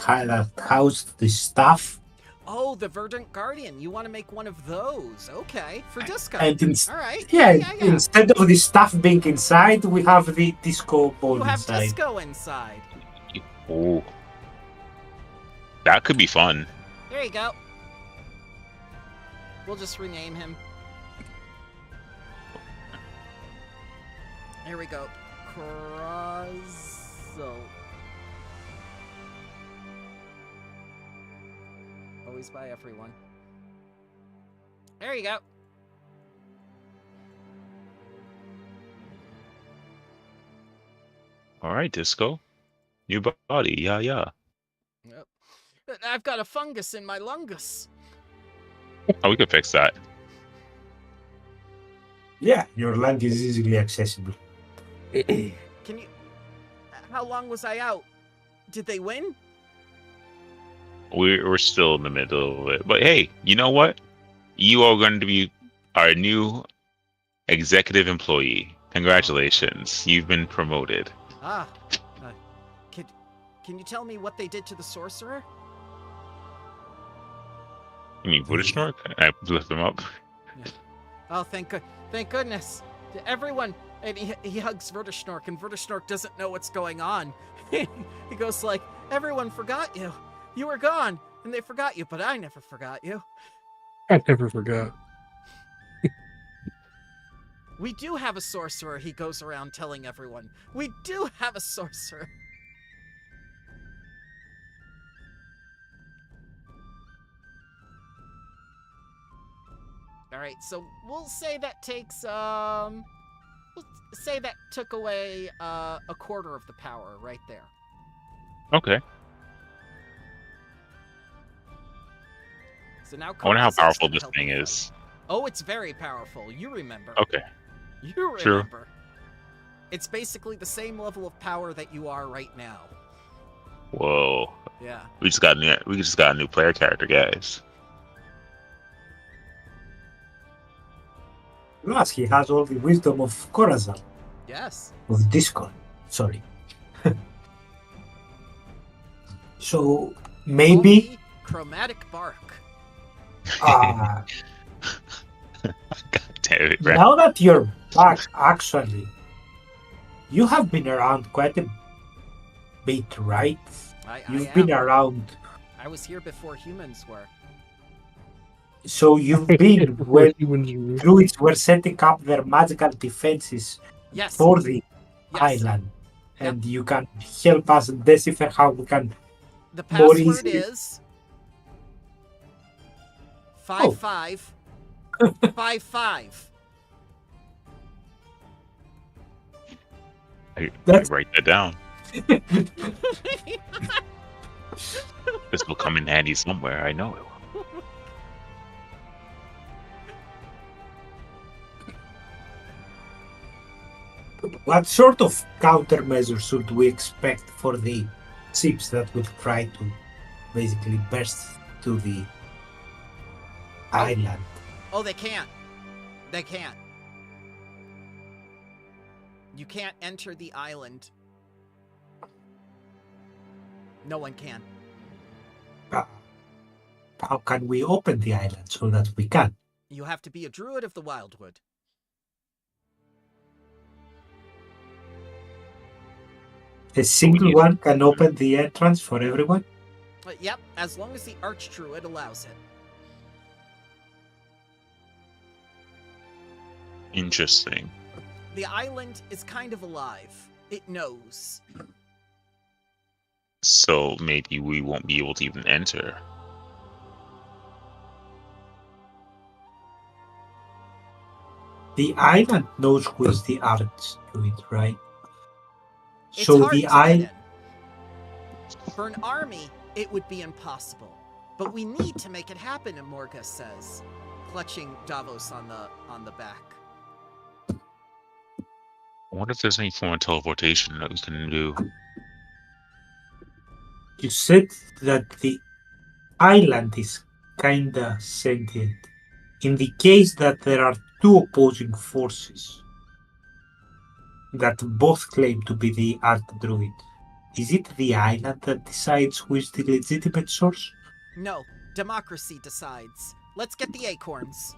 housed the stuff. Oh, the Verdant Guardian. You want to make one of those. Okay, for Disco. And all right. Yeah, instead of the stuff being inside, we have the Disco ball You have inside. Disco inside. Oh, that could be fun. There you go. We'll just rename him. Here we go. Crozzle. Always by everyone. There you go. All right, Disco. New body. Yeah. Yep. I've got a fungus in my lungus. Oh, we could fix that. Yeah, your land is easily accessible. Can you... How long was I out? Did they win? We're still in the middle of it. But hey, you know what? You are going to be our new executive employee. Congratulations. You've been promoted. Can you tell me what they did to the sorcerer? You mean Budishnork? I lift him up. Yeah. Oh, thank goodness. Everyone, and he hugs Verdishnork, and Verdishnork doesn't know what's going on. He goes like, everyone forgot you. You were gone, and they forgot you, but I never forgot you. I never forgot. We do have a sorcerer, he goes around telling everyone. We do have a sorcerer. Alright, so we'll say that takes, Let's say that took away a quarter of the power right there. Okay. So now I wonder how Carazzo's powerful gonna this help thing you is. fight. Oh, it's very powerful. You remember. Okay. You True. remember. It's basically the same level of power that you are right now. Whoa. Yeah. We just got a new player character, guys. Plus, he has all the wisdom of Corazon, Yes. of Discord. Sorry. So, maybe... Call me Chromatic Bark. Uh, God damn it, Brad. now that you're back, actually, you have been around quite a bit, right? You've been around, I was here before humans were. so you've been when Humans- druids were setting up their magical defenses Yes. for the Yes. island, and you can help us decipher how we can. The More password easy. is 5555. I That's- write that down. This will come in handy somewhere. I know it will. What sort of countermeasures should we expect for the ships that will try to basically burst to the island? Oh, they can't. They can't. You can't enter the island. No one can. How can we open the island so that we can? You have to be a druid of the Wildwood. A single one can open the entrance for everyone? Yep, as long as the archdruid allows it. Interesting. The island is kind of alive. It knows. So maybe we won't be able to even enter. The island knows who is the archdruid, right? It's So hard the to island. get in. For an army, it would be impossible. But we need to make it happen, Amorga says, clutching Davos on the back. I wonder if there's any form of teleportation that we can do. You said that the island is kinda sentient. In the case that there are two opposing forces that both claim to be the Archdruid, is it the island that decides who is the legitimate source? No, democracy decides. Let's get the acorns.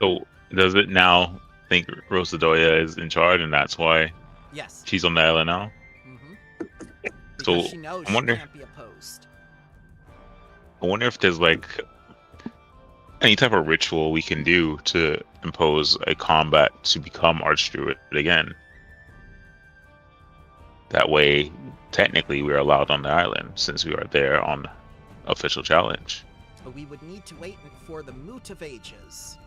So does it now think Rosadoya is in charge, and that's why Yes. she's on the island now? Because So, she knows I she wonder- can't be opposed. I wonder if there's like any type of ritual we can do to impose a combat to become Archdruid again. That way, technically, we are allowed on the island since we are there on official challenge. But we would need to wait for the Moot of Ages.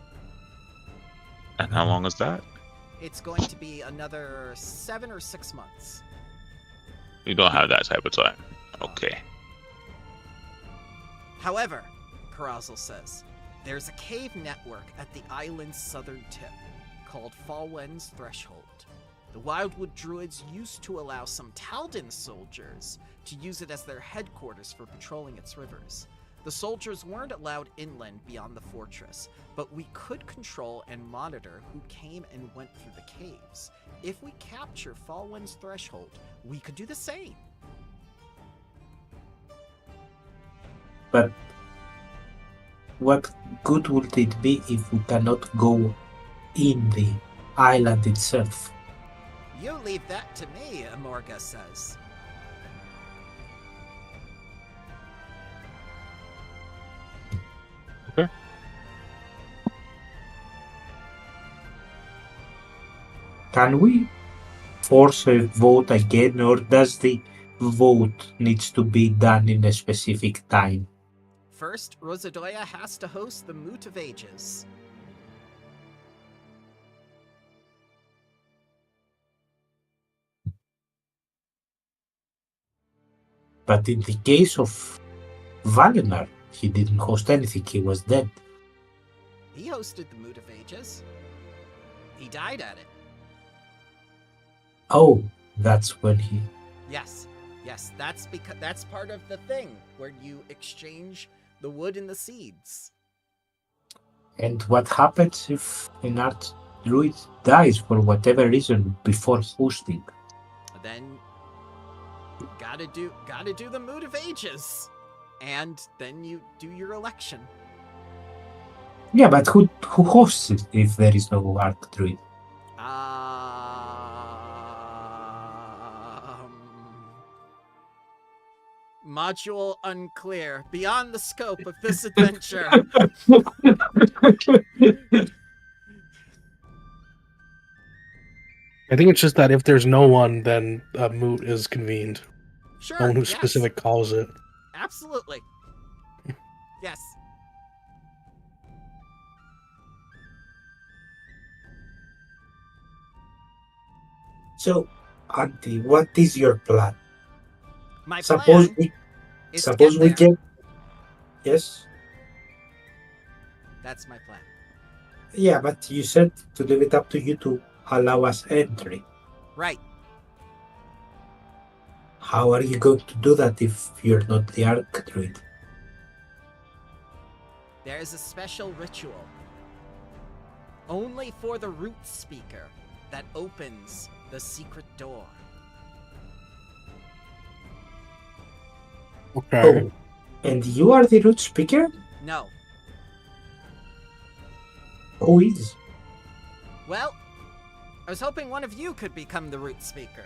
And how long is that? It's going to be another 7 or 6 months. We don't have that type of time. Okay. However, Carazzo says, there's a cave network at the island's southern tip called Falwen's Threshold. The Wildwood Druids used to allow some Taldan soldiers to use it as their headquarters for patrolling its rivers. The soldiers weren't allowed inland beyond the fortress, but we could control and monitor who came and went through the caves. If we capture Falwen's Threshold, we could do the same. But what good would it be if we cannot go in the island itself? You leave that to me, Amorga says. Okay. Can we force a vote again, or does the vote needs to be done in a specific time? First, Rosadoya has to host the Moot of Ages. But in the case of Valinar, he didn't host anything. He was dead. He hosted the Mood of Ages. He died at it. Oh, that's when he... Yes, that's because that's part of the thing where you exchange the wood and the seeds. And what happens if an Archdruid dies for whatever reason before hosting? Then gotta do the Mood of Ages, and then you do your election. Yeah, but who hosts it if there is no Archdruid? Module unclear. Beyond the scope of this adventure. I think it's just that if there's no one, then a moot is convened. Sure. No one who yes. specific calls it. Absolutely. Yes. So, Auntie, what is your plan? My Suppose plan we is suppose to we get there. get... Yes? That's my plan. Yeah, but you said to leave it up to you to allow us entry. Right. How are you going to do that if you're not the Archdruid? There is a special ritual. Only for the root speaker that opens the secret door. Okay. Oh, and you are the root speaker? No. Who is? Well, I was hoping one of you could become the root speaker.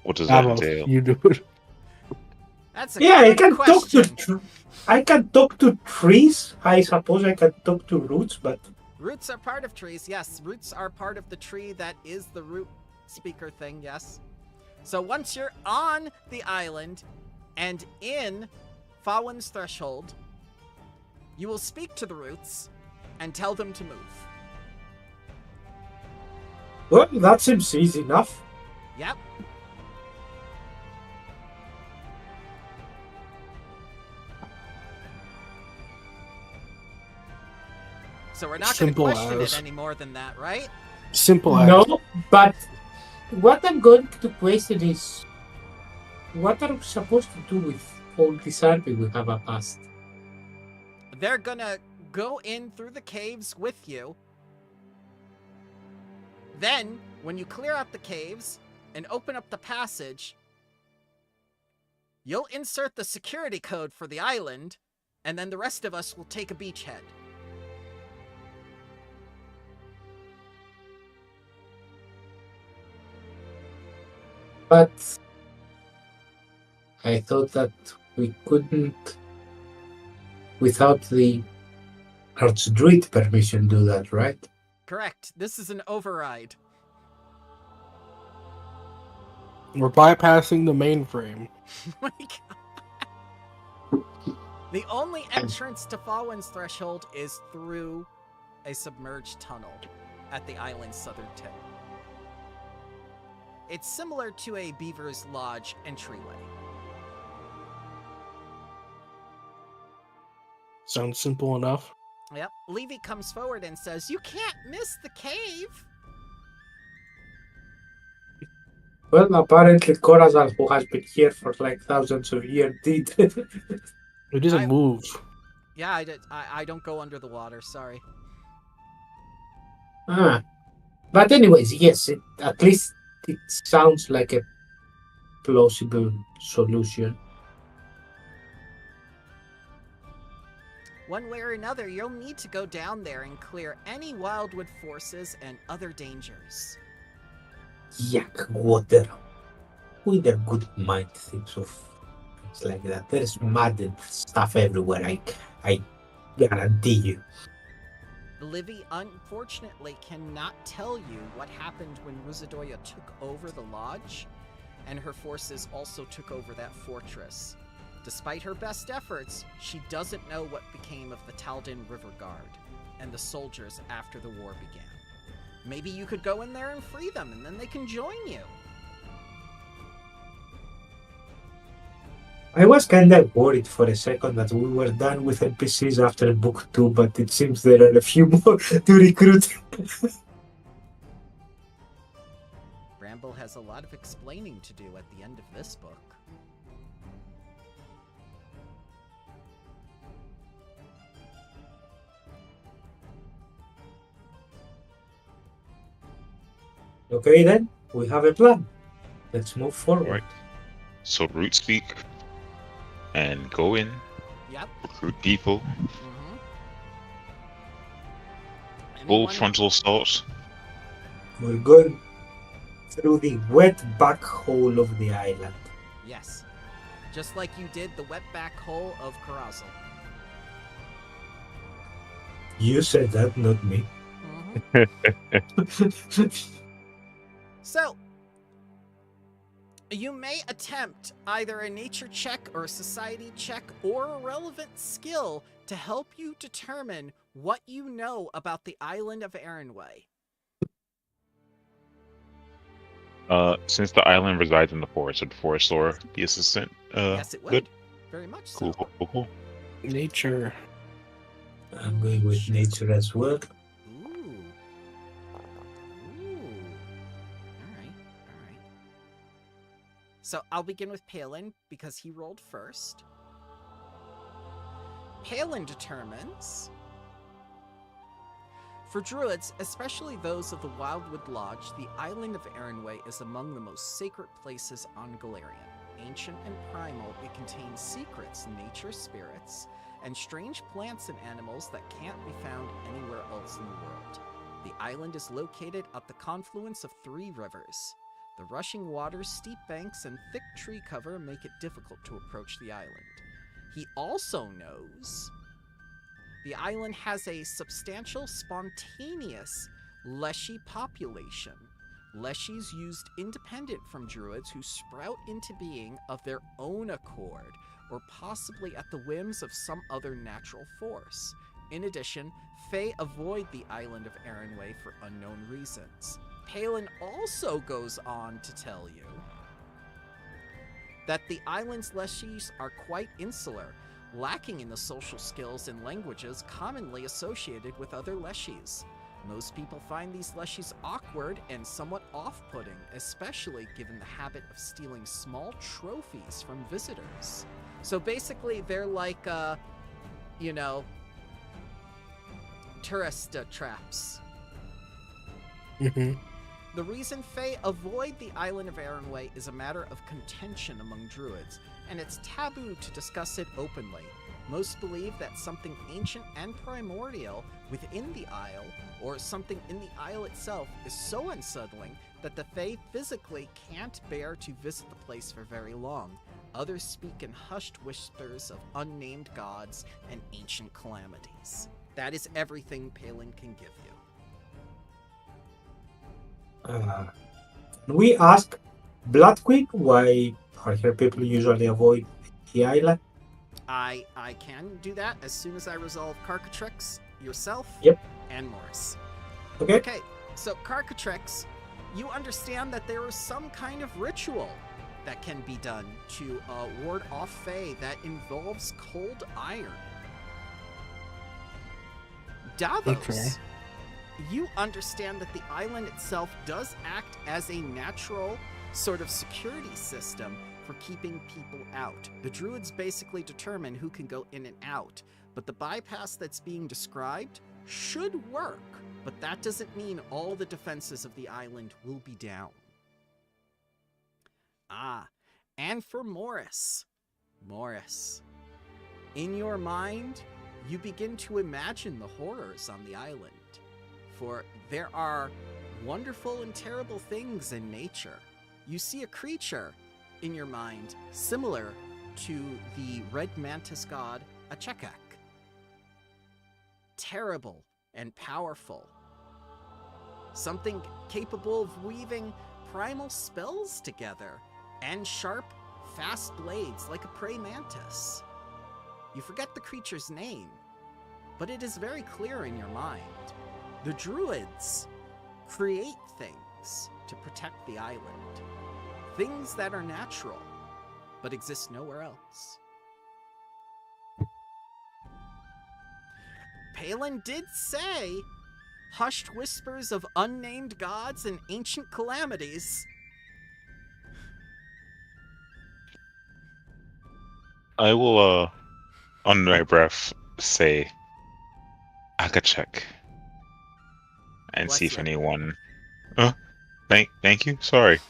What does that Avo, entail? you do it. That's a Yeah, I good can question. I can talk to trees. I suppose I can talk to roots, but Roots are part of trees, yes. Roots are part of the tree that is the root speaker thing, yes. So once you're on the island and in Fawen's threshold, you will speak to the roots and tell them to move. well, that seems easy enough. Yep. So we're not going to Simple question as. it any more than that, right? Simple as. No, but what I'm going to question is, what are we supposed to do with all this army we have amassed? They're gonna go in through the caves with you. Then, when you clear out the caves and open up the passage, you'll insert the security code for the island, and then the rest of us will take a beachhead. But I thought that we couldn't, without the Archdruid permission, do that, right? Correct. This is an override. We're bypassing the mainframe. My God. The only entrance to Fawen's threshold is through a submerged tunnel at the island's southern tip. It's similar to a Beaver's Lodge entryway. Sounds simple enough. Yep. Levy comes forward and says, "You can't miss the cave." Well, apparently Corazon, who has been here for like thousands of years, did. It doesn't move. Yeah, I don't go under the water. Sorry. But anyways, yes, at least it sounds like a plausible solution. One way or another, you'll need to go down there and clear any Wildwood forces and other dangers. Yak water. Who in their good mind thinks of things like that? There's mud and stuff everywhere, I guarantee you. Livy unfortunately cannot tell you what happened when Ruzadoya took over the lodge, and her forces also took over that fortress. Despite her best efforts, she doesn't know what became of the Taldan River Guard and the soldiers after the war began. Maybe you could go in there and free them, and then they can join you. I was kind of worried for a second that we were done with NPCs after book 2, but it seems there are a few more to recruit. Bramble has a lot of explaining to do at the end of this book. Okay then, we have a plan. Let's move forward. Right. So root speak and go in, Yep. recruit people, Mm-hmm. full frontal assault. We're going through the wet back hole of the island. Yes. Just like you did the wetback hole of Carousel. You said that, not me. Mm-hmm. So, you may attempt either a nature check or a society check or a relevant skill to help you determine what you know about the island of Arenway. Since the island resides in the forest, would Forest Lore be assistant? Yes, it would. Good. Very much so. Cool, cool, cool. Nature. I'm going with nature as well. Ooh. Ooh. Alright, alright. So I'll begin with Palin because he rolled first. Palin determines, for druids, especially those of the Wildwood Lodge, the island of Arenway is among the most sacred places on Galarian. Ancient and primal, it contains secrets, nature spirits, and strange plants and animals that can't be found anywhere else in the world. The island is located at the confluence of 3 rivers. The rushing waters, steep banks, and thick tree cover make it difficult to approach the island. He also knows the island has a substantial, spontaneous Leshy population. Leshies used independent from druids who sprout into being of their own accord, or possibly at the whims of some other natural force. In addition, Fae avoid the island of Arenway for unknown reasons. Palin also goes on to tell you that the island's Leshies are quite insular, lacking in the social skills and languages commonly associated with other Leshies. Most people find these Leshies awkward and somewhat off-putting, especially given the habit of stealing small trophies from visitors. So basically, they're like, tourist traps. Mm-hmm. The reason Fae avoid the island of Arenway is a matter of contention among druids, and it's taboo to discuss it openly. Most believe that something ancient and primordial within the isle, or something in the isle itself, is so unsettling that the Fae physically can't bear to visit the place for very long. Others speak in hushed whispers of unnamed gods and ancient calamities. That is everything Palin can give you. We ask Bloodqueen why her people usually avoid the island. I can do that as soon as I resolve Carcatrix, yourself, and Morris. Okay, so Carcatrix, you understand that there is some kind of ritual that can be done to ward off Fae that involves cold iron. Davos, you understand that the island itself does act as a natural sort of security system for keeping people out. The druids basically determine who can go in and out, but the bypass that's being described should work, but that doesn't mean all the defenses of the island will be down. And for Morris, in your mind, you begin to imagine the horrors on the island, for there are wonderful and terrible things in nature. You see a creature in your mind similar to the red mantis god Achekak. Terrible and powerful. Something capable of weaving primal spells together and sharp, fast blades like a prey mantis. You forget the creature's name, but it is very clear in your mind. The druids create things to protect the island. Things that are natural. but exist nowhere else. Palin did say hushed whispers of unnamed gods and ancient calamities. I will, under my breath, say, I could check and Bless see if you. anyone. Thank you. Sorry.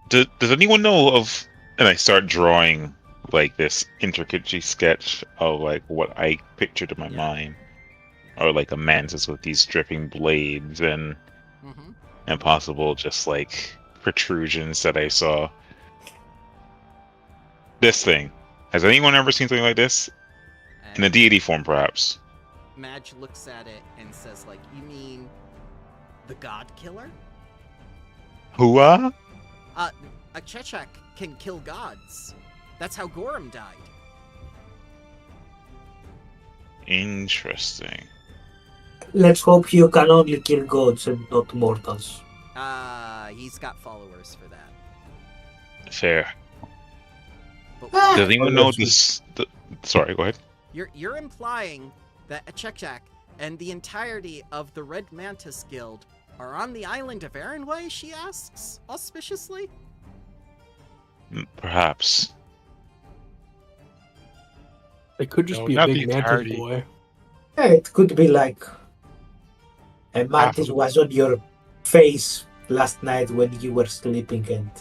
Does anyone know of? And I start drawing like this intricate sketch of like what I pictured in my mind, or like a mantis with these dripping blades and impossible just like protrusions that I saw. This thing. Has anyone ever seen something like this? In a deity form, perhaps? Madge looks at it and says, like, you mean the God Killer? Hua? A Chechak can kill gods. That's how Gorham died. Interesting. Let's hope you can only kill gods and not mortals. He's got followers for that. Fair. But Does anyone know this? Sorry, go ahead. You're implying that a Chechak and the entirety of the Red Mantis Guild are on the island of Arenway, she asks, auspiciously? Perhaps. It could just No, be a not big the mantis entirety. boy. Yeah, it could be like a mantis of- was on your face last night when you were sleeping and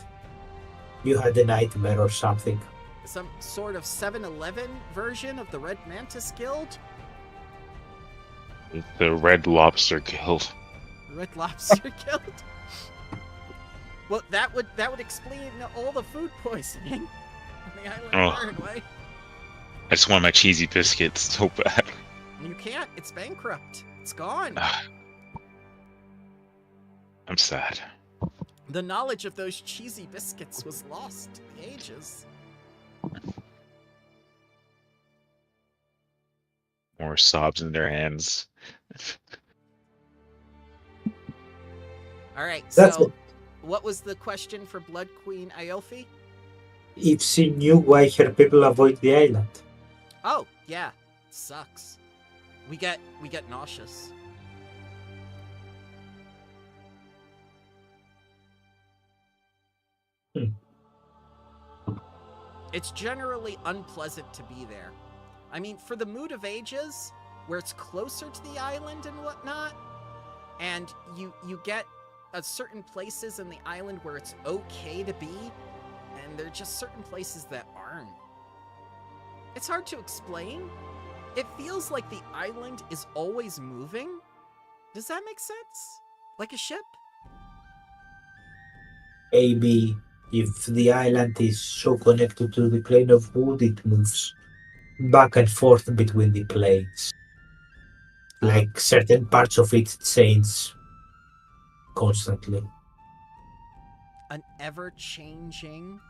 you had a nightmare or something. Some sort of 7-Eleven version of the Red Mantis Guild? The Red Lobster Guild. Red Lobster Guild? Well, that would explain all the food poisoning on the island of Arenway. I just want my cheesy biscuits so bad. You can't. It's bankrupt. It's gone. I'm sad. The knowledge of those cheesy biscuits was lost to the ages. More sobs in their hands. All right, That's so it. what was the question for Blood Queen Iofi? If she knew why her people avoid the island. Oh, yeah. Sucks. We get nauseous. It's generally unpleasant to be there. I mean, for the Mood of Ages, where it's closer to the island and whatnot, and you get certain places in the island where it's okay to be, and there are just certain places that aren't. It's hard to explain. It feels like the island is always moving. Does that make sense? Like a ship? Maybe if the island is so connected to the plane of wood, it moves back and forth between the planes. Like certain parts of it change constantly. An ever-changing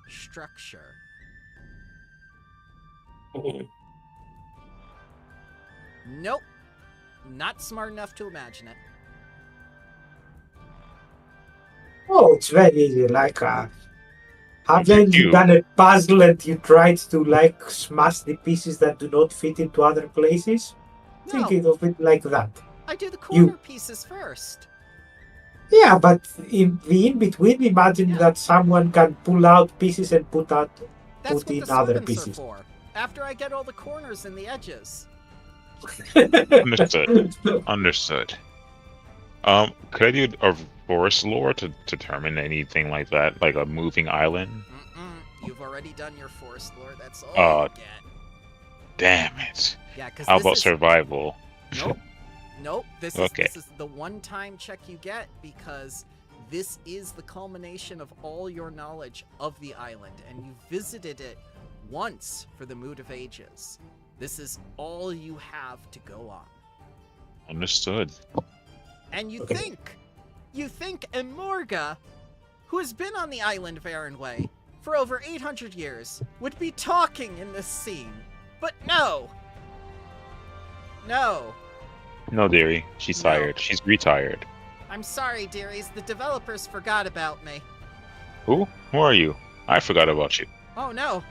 structure. Nope. Not smart enough to imagine it. Oh, it's very easy. Like, haven't you You- done a puzzle and you tried to, like, smash the pieces that do not fit into other places? No, Thinking of it like that. I do the corner You- pieces first. Yeah, but in the in-between, imagine Yeah. that someone can pull out pieces and put That's Put what the in other servants pieces. are for. After I get all the corners and the edges. Understood. Understood. Could I do a forest lore to determine anything like that, like a moving island? You've already done your forest lore. That's all Oh. you get. Damn it! Yeah, because How this about is... survival? Nope. Nope. Okay. This is the one-time check you get because this is the culmination of all your knowledge of the island, and you visited it once for the Mood of Ages. This is all you have to go on. Understood. And you Okay. think Emorga, who has been on the island of Arenway for over 800 years, would be talking in this scene. But no! No. No, dearie. She's No. tired. She's retired. I'm sorry, dearies. The developers forgot about me. Who? Who are you? I forgot about you. Oh no!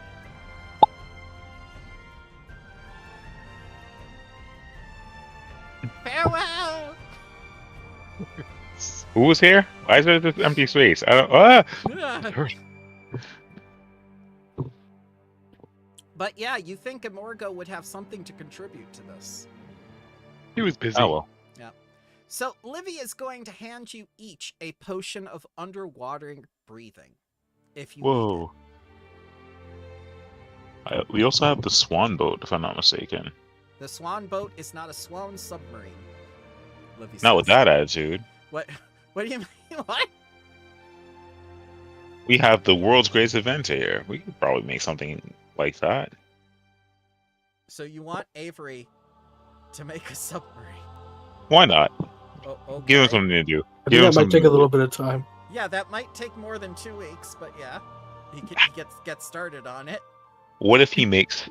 Farewell! Who was here? Why is there this empty space? I don't. But yeah, you think Amorgo would have something to contribute to this. He was busy. Oh well. So Livy is going to hand you each a potion of underwater breathing, if you need Whoa. We also have the swan boat, if I'm not mistaken. it. The swan boat is not a swan submarine. Livy Not with says. that attitude. What? What do you mean? What? We have the world's greatest event here. We could probably make something like that. So you want Avery to make a submarine? Why not? Oh, okay. Give him something to do. I Give think him that might take something a to little do. bit of time. Yeah, that might take more than 2 weeks, but yeah, he gets started on it. What if he makes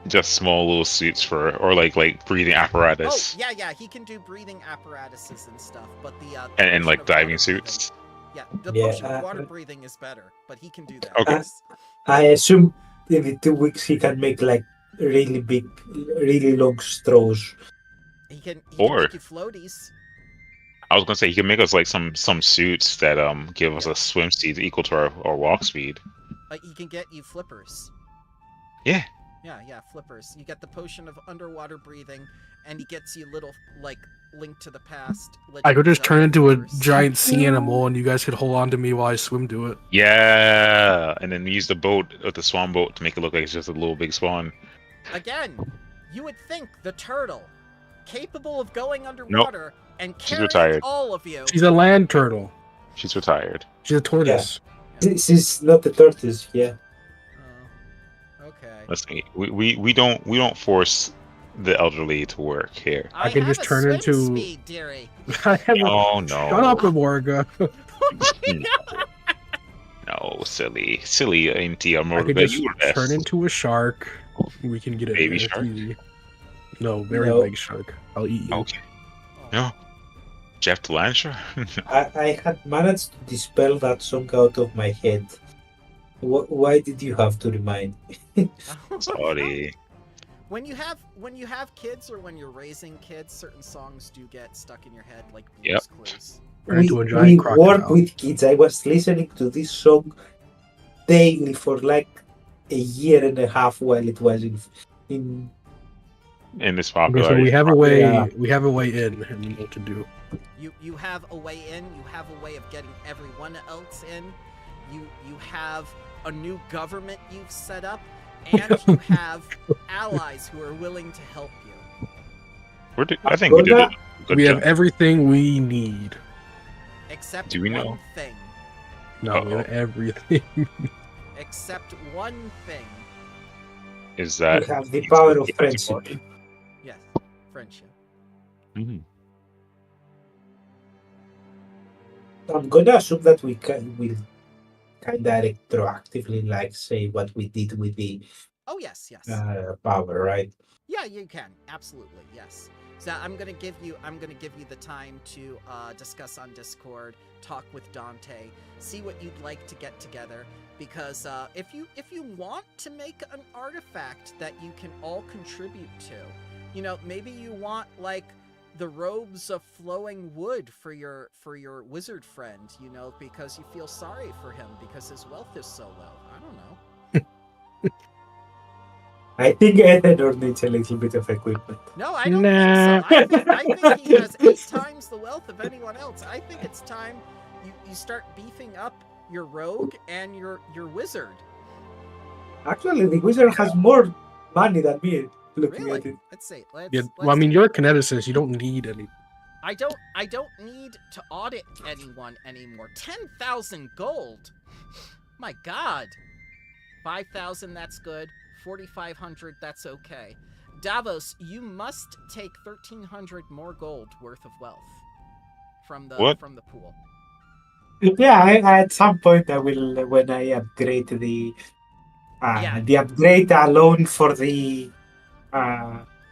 just small little suits for, or like breathing Oh, apparatus yeah, he can do breathing apparatuses and stuff, but the and potion like of diving water suits? breathing- yeah, the Yeah, potion of water breathing is better, but he can do that. Okay. Yes. I assume in the 2 weeks he can make like really big, really long straws. He can Or- make you floaties. I was gonna say he can make us like some suits that give us Yeah. a swim speed equal to our walk speed. He can get you flippers. Yeah. Yeah, flippers. You get the potion of underwater breathing, and he gets you little, like, Link to the Past. I could Legend of just turn Zelda into a flippers. giant sea animal, and you guys could hold on to me while I swim to it. Yeah, and then use the boat with the swan boat to make it look like it's just a little big swan. Again, you would think the turtle, capable of going underwater and She's carrying retired. all of you. She's a land turtle. She's retired. She's a tortoise. This is not the tortoise, yeah. Oh, okay. Listen, we don't force the elderly to work here. I can have just a turn swim into- speed, dearie. I have a- Oh no! Shut up, Amorga. No, silly empty I armor. could just You were best. turn into a shark. We can get it. Baby there. It's shark? easy. No, very No. big shark. I'll eat you. Okay. Oh. No. Jeff Delancher? I had managed to dispel that song out of my head. Why did you have to remind me? Sorry. When you have kids or when you're raising kids, certain songs do get stuck in your head, like Blue's Yep. Clues. Turn into a we giant work crocodile. with kids. I was listening to this song daily for like a year and a half while it was in In this Okay, so popular. we have a way. Yeah. We have a way in, and we know what to do. You have a way in. You have a way of getting everyone else in. You have a new government you've set up, and you have allies who are willing to help you. I think we did a good We job. have everything we need. Except Do we one know? thing. No, we have everything. Except one thing. Is that We have the power of friendship. Yes, friendship. Mhm. I'm gonna assume that will kind of retroactively like say what we did with the Oh yes, yes. power, right? Yeah, you can. Absolutely, yes. So I'm gonna give you the time to discuss on Discord, talk with Dante, see what you'd like to get together. Because if you want to make an artifact that you can all contribute to, maybe you want like the robes of flowing wood for your wizard friend, because you feel sorry for him because his wealth is so low. I don't know. I think Ethanor needs a little bit of equipment. No, I don't Nah. think so. I think he has 8 times the wealth of anyone else. I think it's time you start beefing up your rogue and your wizard. Actually, the wizard has more money than me. Looking Really? at it, Let's see. Yeah, well, I mean, you're a kineticist. You don't need any. I don't need to audit anyone anymore. 10,000 gold. My God. 5,000. That's good. 4,500. That's okay. Davos, you must take 1,300 more gold worth of wealth from the What? from the pool. yeah. At some point, I will when I upgrade the Yeah. the upgrade alone for the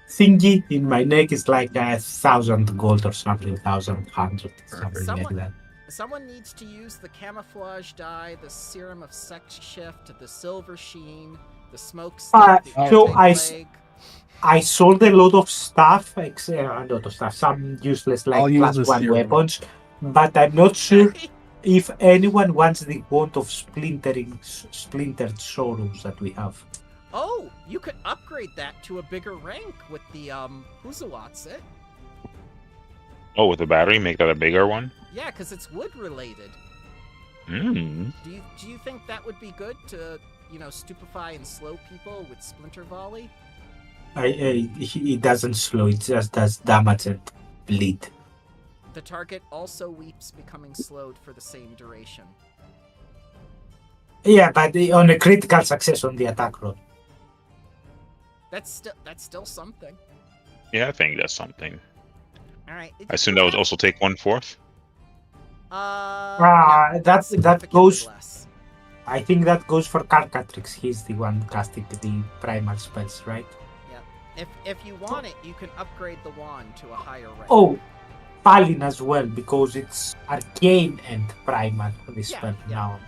thingy in my neck is like 1,000 gold or something, 1,100, something Someone- like that. Someone needs to use the camouflage dye, the serum of sex shift, the silver sheen, the smoke stick, the so anti-plague. I sold a lot of stuff, some useless I'll like use plus the one serum. weapons, but I'm not sure if anyone wants the wand of splintered sorrows that we have. Oh, you could upgrade that to a bigger rank with the Huzuatsu. Oh, with the battery, make that a bigger one. Yeah, because it's wood related. Hmm. Do you think that would be good to, stupefy and slow people with Splinter Volley? It doesn't slow, it just does damage and bleed. The target also weeps, becoming slowed for the same duration. Yeah, but on a critical success on the attack roll. That's still something. Yeah, I think that's something. All right. I assume that would also take 1/4. No, that significantly goes. less. I think that goes for Carcatrix. He's the one casting the primal spells, right? If you want it, you can upgrade the wand to a higher rank. Oh, Palin as well, because it's arcane and primal. This spell now.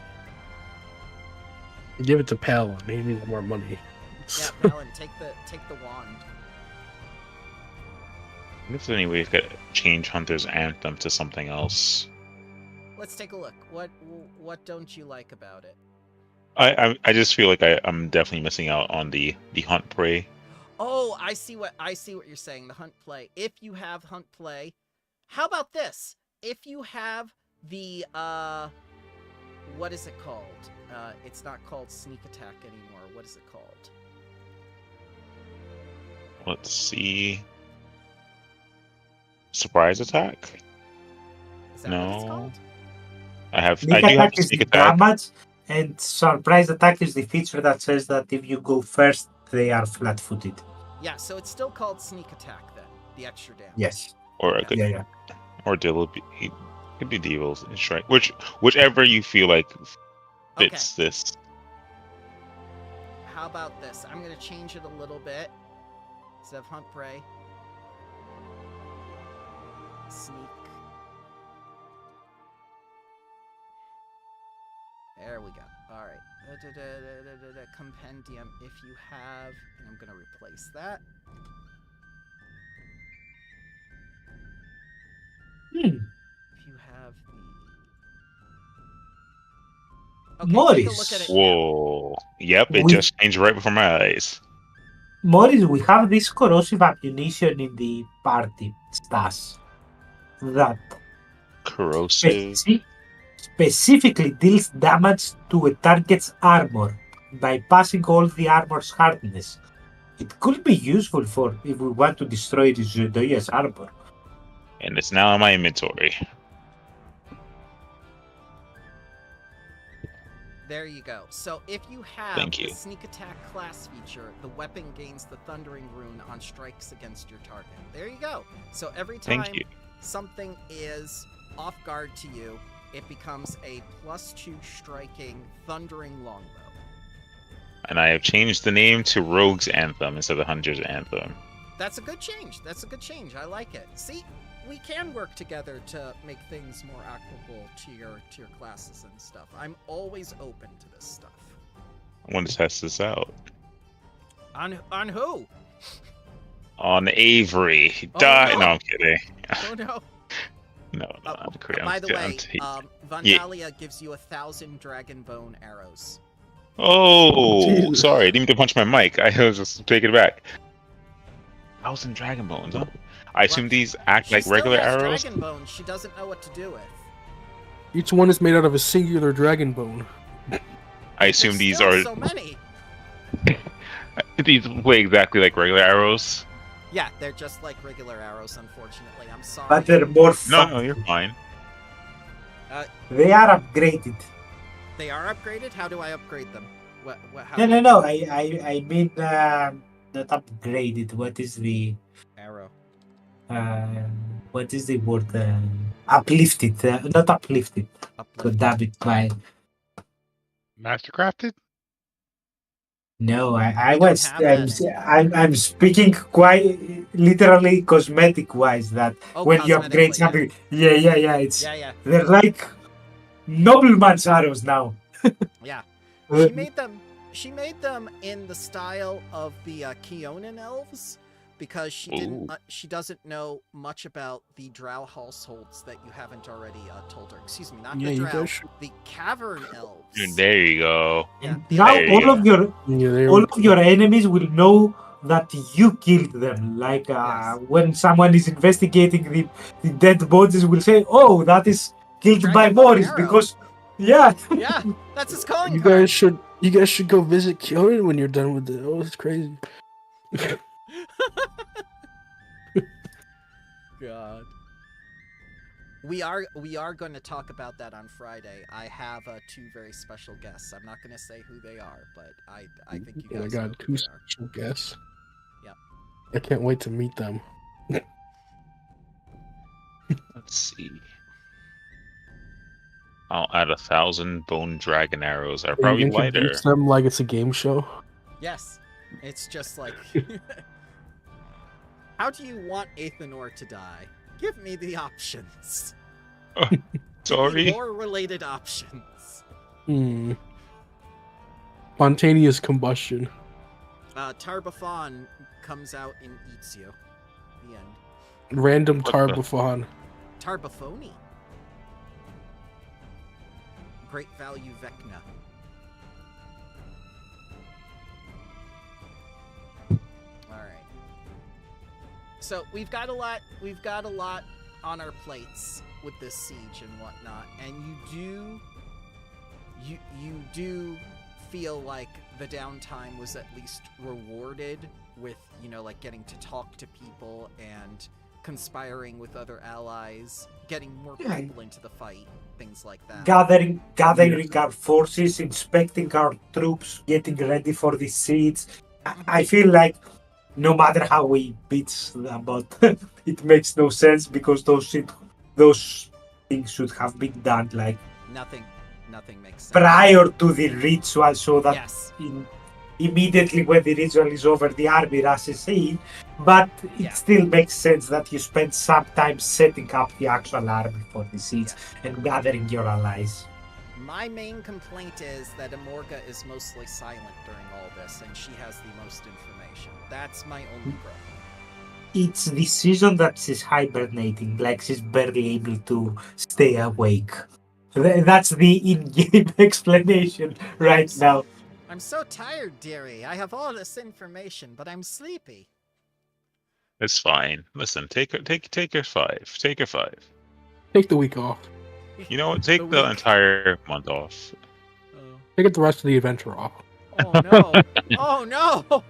Give it to Palin. He needs more money. Yeah, Palin, take the wand. If there's any way we could change Hunter's Anthem to something else. Let's take a look. What don't you like about it? I just feel like I'm definitely missing out on the hunt prey. Oh, I see what you're saying. The hunt play. If you have hunt play, how about this? If you have the what is it called? It's not called sneak attack anymore. What is it called? Let's see. Surprise attack? Is that what it's No. called? I Sneak do have attack the is sneak the attack. damage, and surprise attack is the feature that says that if you go first, they are flat-footed. Yeah, so it's still called sneak attack then. The extra damage. Yes. Or I could, Yeah. or Devil. It could be Devil's Strike. Whichever you feel like fits this. How about this? I'm gonna change it a little bit. Instead of hunt prey. Sneak. There we go. Alright. Compendium if you have, and I'm gonna replace that. If you have the... Okay, take a look at it now. Whoa. Yep, it We- just changed right before my eyes. Morris, we have this corrosive ammunition in the party stash that Corrosive. specifically deals damage to a target's armor, bypassing all the armor's hardness. It could be useful for if we want to destroy the Zudoya's armor. And it's now in my inventory. There you go. So if you have Thank the you. sneak attack class feature, the weapon gains the thundering rune on strikes against your target. There you go. So every time Thank you. something is off guard to you, it becomes a +2 striking thundering longbow. And I have changed the name to Rogue's Anthem instead of Hunter's Anthem. That's a good change. That's a good change. I like it. See, we can work together to make things more equitable to your classes and stuff. I'm always open to this stuff. I want to test this out. On who? On Avery. Oh, Die. no. No, I'm kidding. Oh no. No, I'm kidding. By the way, Yeah. Vandalia gives you 1,000 dragon bone arrows. Oh, Jesus. sorry. I didn't mean to punch my mic. I was just taking it back. 1,000 dragon bones, huh? I assume these act She like still regular has arrows. dragon bones. She doesn't know what to do with. Each one is made out of a singular dragon bone. I assume There's these still are so many. these play exactly like regular arrows. Yeah, they're just like regular arrows. Unfortunately, I'm sorry. But they're more No, fun. no, you're fine. They are upgraded. They are upgraded. How do I upgrade them? How No, do no, I- no. I mean not upgraded. What is the Arrow. what is the word? Uplifted. Not uplifted. Uplift. God damn it, my Mastercrafted? No, I We don't was. have that anymore. I'm speaking quite literally cosmetic wise. That Oh, when you upgrade cosmetically, something, yeah. It's yeah, yeah, they're like nobleman's arrows now. yeah. Uh, She made them in the style of the Keonan elves because Ooh. she doesn't know much about the Drow households that you haven't already told her. Excuse me, not Yeah, the you Drow, guys should. the Cavern elves. There you go. Yeah, And the now There you go. Yeah, they all were. of your enemies will know that you killed them. Like Yes. when someone is investigating the dead bodies, will say, "Oh, that is killed by Dragon Bow and Morris," Arrow. because yeah, Yeah, that's his calling You card. guys should. You guys should go visit Kyoto when you're done with it. Oh, it's crazy. God. We are going to talk about that on Friday. I have two very special guests. I'm not going to say who they are, but I think you Oh my guys know god, who two they are. special guests. Yep. I can't wait to meet them. Let's see. I'll add 1,000 bone dragon arrows. Are You probably introduce lighter. them like it's a game show. Yes. It's just like how do you want Athenor to die? Give me the options. Sorry. More related options. Spontaneous combustion. Tarbafon comes out and eats you. The end. Random What the- Tarbafon. Tarbafoni. Great value Vecna. Alright. So we've got a lot on our plates with this siege and whatnot, and you do feel like the downtime was at least rewarded with, like getting to talk to people and conspiring with other allies, getting more Yeah. people into the fight, things like that. gathering our forces, inspecting our troops, getting ready for the siege. I feel like no matter how we bitch about it makes no sense because those things should have been done like Nothing makes sense. prior to the ritual, so that Yes. immediately when the ritual is over, the army rushes in. But it Yeah. still makes sense that you spend some time setting up the actual army for the siege Yes. and gathering your allies. My main complaint is that Amorga is mostly silent during all this, and she has the most information. That's my only problem. It's the season that she's hibernating, like she's barely able to stay awake. That's the in-game explanation right now. I'm so tired, dearie. I have all this information, but I'm sleepy. It's fine. Listen, take your 5. Take your 5. Take the week off. You know what? Take The the week. entire month off. Take the rest of the adventure off. Oh no! Oh no!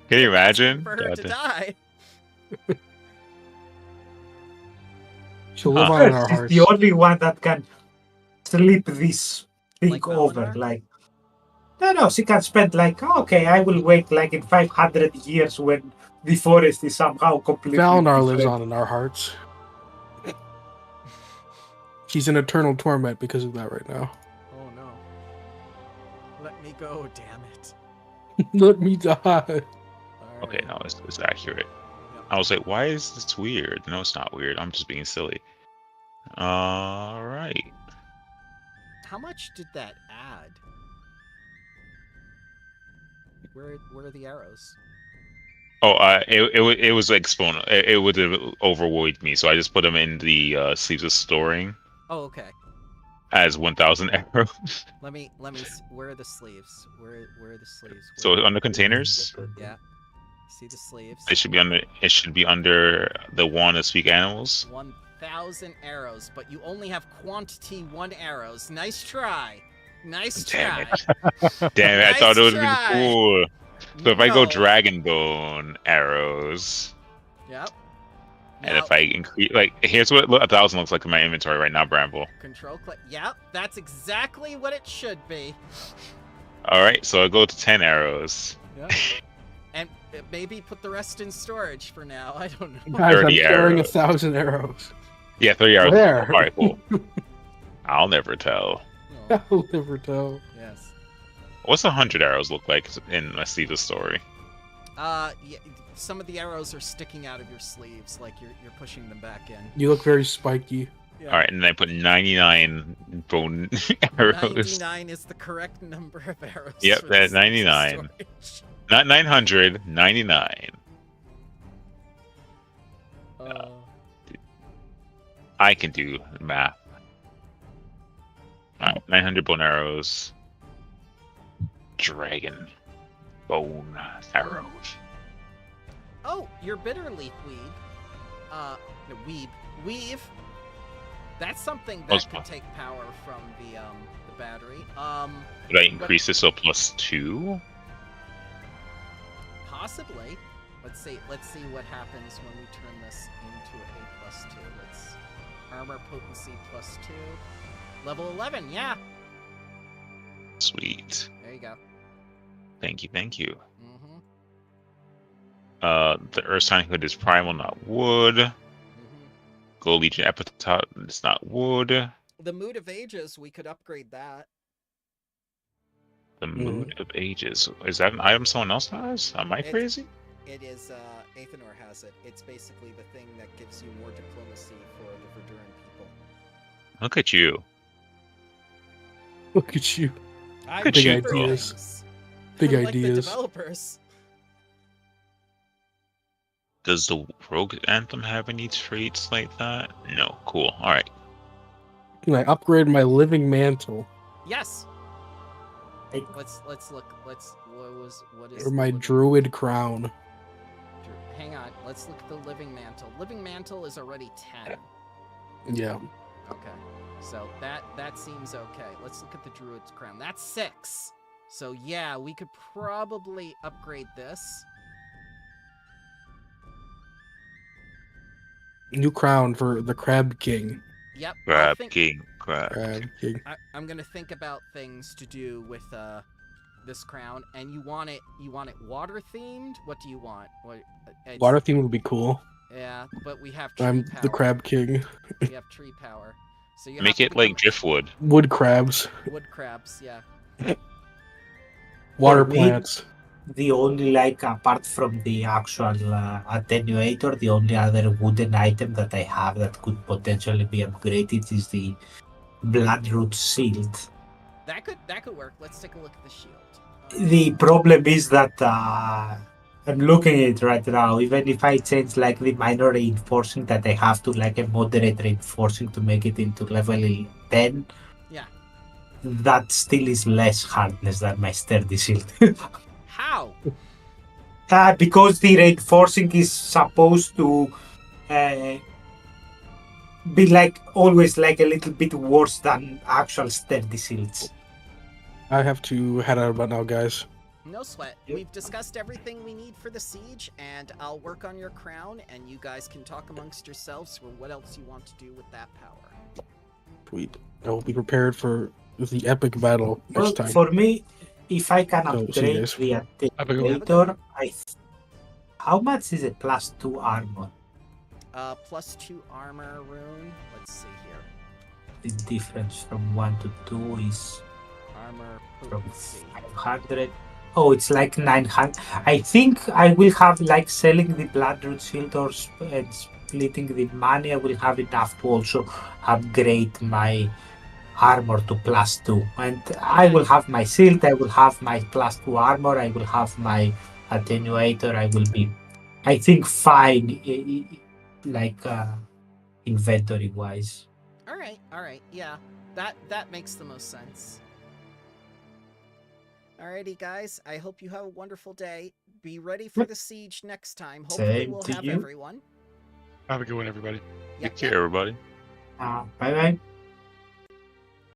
Can you imagine? For her to God, die. She'll live on in our She's hearts. the only one that can sleep this thing Like over. Valinor? Like, no, she can spend like, okay, I will wait like in 500 years when the forest is somehow completely Valinor lives different. on in our hearts. She's in eternal torment because of that right now. Oh no. Let me go, damn it. Let me die. Alright. Okay, no, it's accurate. Yep. I was like, why is this weird? No, it's not weird. I'm just being silly. Alright. How much did that add? Where are the arrows? Oh, it was exponent. It would have overweighted me, so I just put them in the sleeves of storing Oh, okay. as 1,000 arrows. Let me. Where are the sleeves? Where are the sleeves? So under containers, Yeah. See the sleeves. it should be under. It should be under the one to speak animals. 1,000 arrows, but you only have quantity 1 arrows. Nice try. Nice Damn try. Damn it! I Nice thought it would have try. been cool. So if I go No. dragon bone arrows, Yep. and Now, if I increase, like, here's what 1,000 looks like in my inventory right now, Bramble. control click. Yep, that's exactly what it should be. All right, so I go to 10 arrows. Yep. And maybe put the rest in storage for now. I don't know. Guys, I'm 30 carrying arrows. 1,000 arrows. Yeah, 30 arrows. Where? All right, cool. I'll never tell. Oh, I'll never tell. yes. What's 100 arrows look like in I see the story? Yeah, some of the arrows are sticking out of your sleeves, like you're pushing them back in. You look very spiky. Yeah. All right, and then I put 99 bone arrows. 99 is the correct number of arrows. Yep, for that's this 99. storage. Not 900, 99. I can do math. Alright, 900 bone arrows. Dragon. Bone arrows. Oh, your bitter leaf weed. No, weave. That's something that could take power from the battery. Would I increase this to +2? Possibly. Let's see what happens when we turn this into a +2. Let's armor potency +2. Level 11, yeah. Sweet. There you go. Thank you, thank you. Mm-hmm. The Earth Sign Hood is primal, not wood. Mm-hmm. Gold Legion Epitaph is not wood. The Mood of Ages, we could upgrade that. The Mood of Ages. Is that an item someone else has? Am I crazy? It is, Athanor has it. It's basically the thing that gives you more diplomacy for the Verduran people. Look at you. Look at you. I Big remember ideas. things. Big Unlike the ideas. developers. Does the Rogue Anthem have any traits like that? No. Cool. Alright. Can I upgrade my living mantle Yes. Hey. Let's look. What is or my the living- druid crown? Hang on. Let's look at the living mantle. Living mantle is already 10. Yeah. Okay. So that seems okay. Let's look at the druid's crown. That's 6. So yeah, we could probably upgrade this. New crown for the Crab King. Yep. Crab I think King. Crab. Crab King. I'm gonna think about things to do with this crown. And you want it water themed? What do you want? Water theme would be cool. Yeah, but we have tree I'm power. the Crab King. We have tree power. So you Make have it to like become driftwood. Wood crabs. wood crabs. Yeah. Water For me, plants. The only, like, apart from the actual attenuator, the only other wooden item that I have that could potentially be upgraded is the Bloodroot Shield. That could work. Let's take a look at the shield. The problem is that I'm looking at it right now. Even if I change like the minor reinforcing that I have to like a moderate reinforcing to make it into level 10, Yeah. that still is less hardness than my sturdy shield. How? Because the reinforcing is supposed to be like always like a little bit worse than actual sturdy shields. I have to head out about now, guys. No sweat. Yep. We've discussed everything we need for the siege, and I'll work on your crown, and you guys can talk amongst yourselves for what else you want to do with that power. Sweet. I will be prepared for the epic battle Well, next time. for me, if I can So, see you upgrade guys. the Have a good one. attenuator, how much is a +2 armor? +2 armor rune. Let's see here. The difference from 1 to 2 is Armor from potency. 500. Oh, it's like 900. I think I will have like selling the Bloodroot Shield and splitting the money. I will have enough to also upgrade my armor to +2. And I will have my shield, I will have my +2 armor, I will have my attenuator. I will be, I think, fine, like inventory wise. All right. Yeah, that makes the most sense. Alrighty, guys. I hope you have a wonderful day. Be ready for the siege next time. Hopefully, Same we'll to have you. everyone. Have a good one, everybody. Yep, Take care, everybody. Bye bye.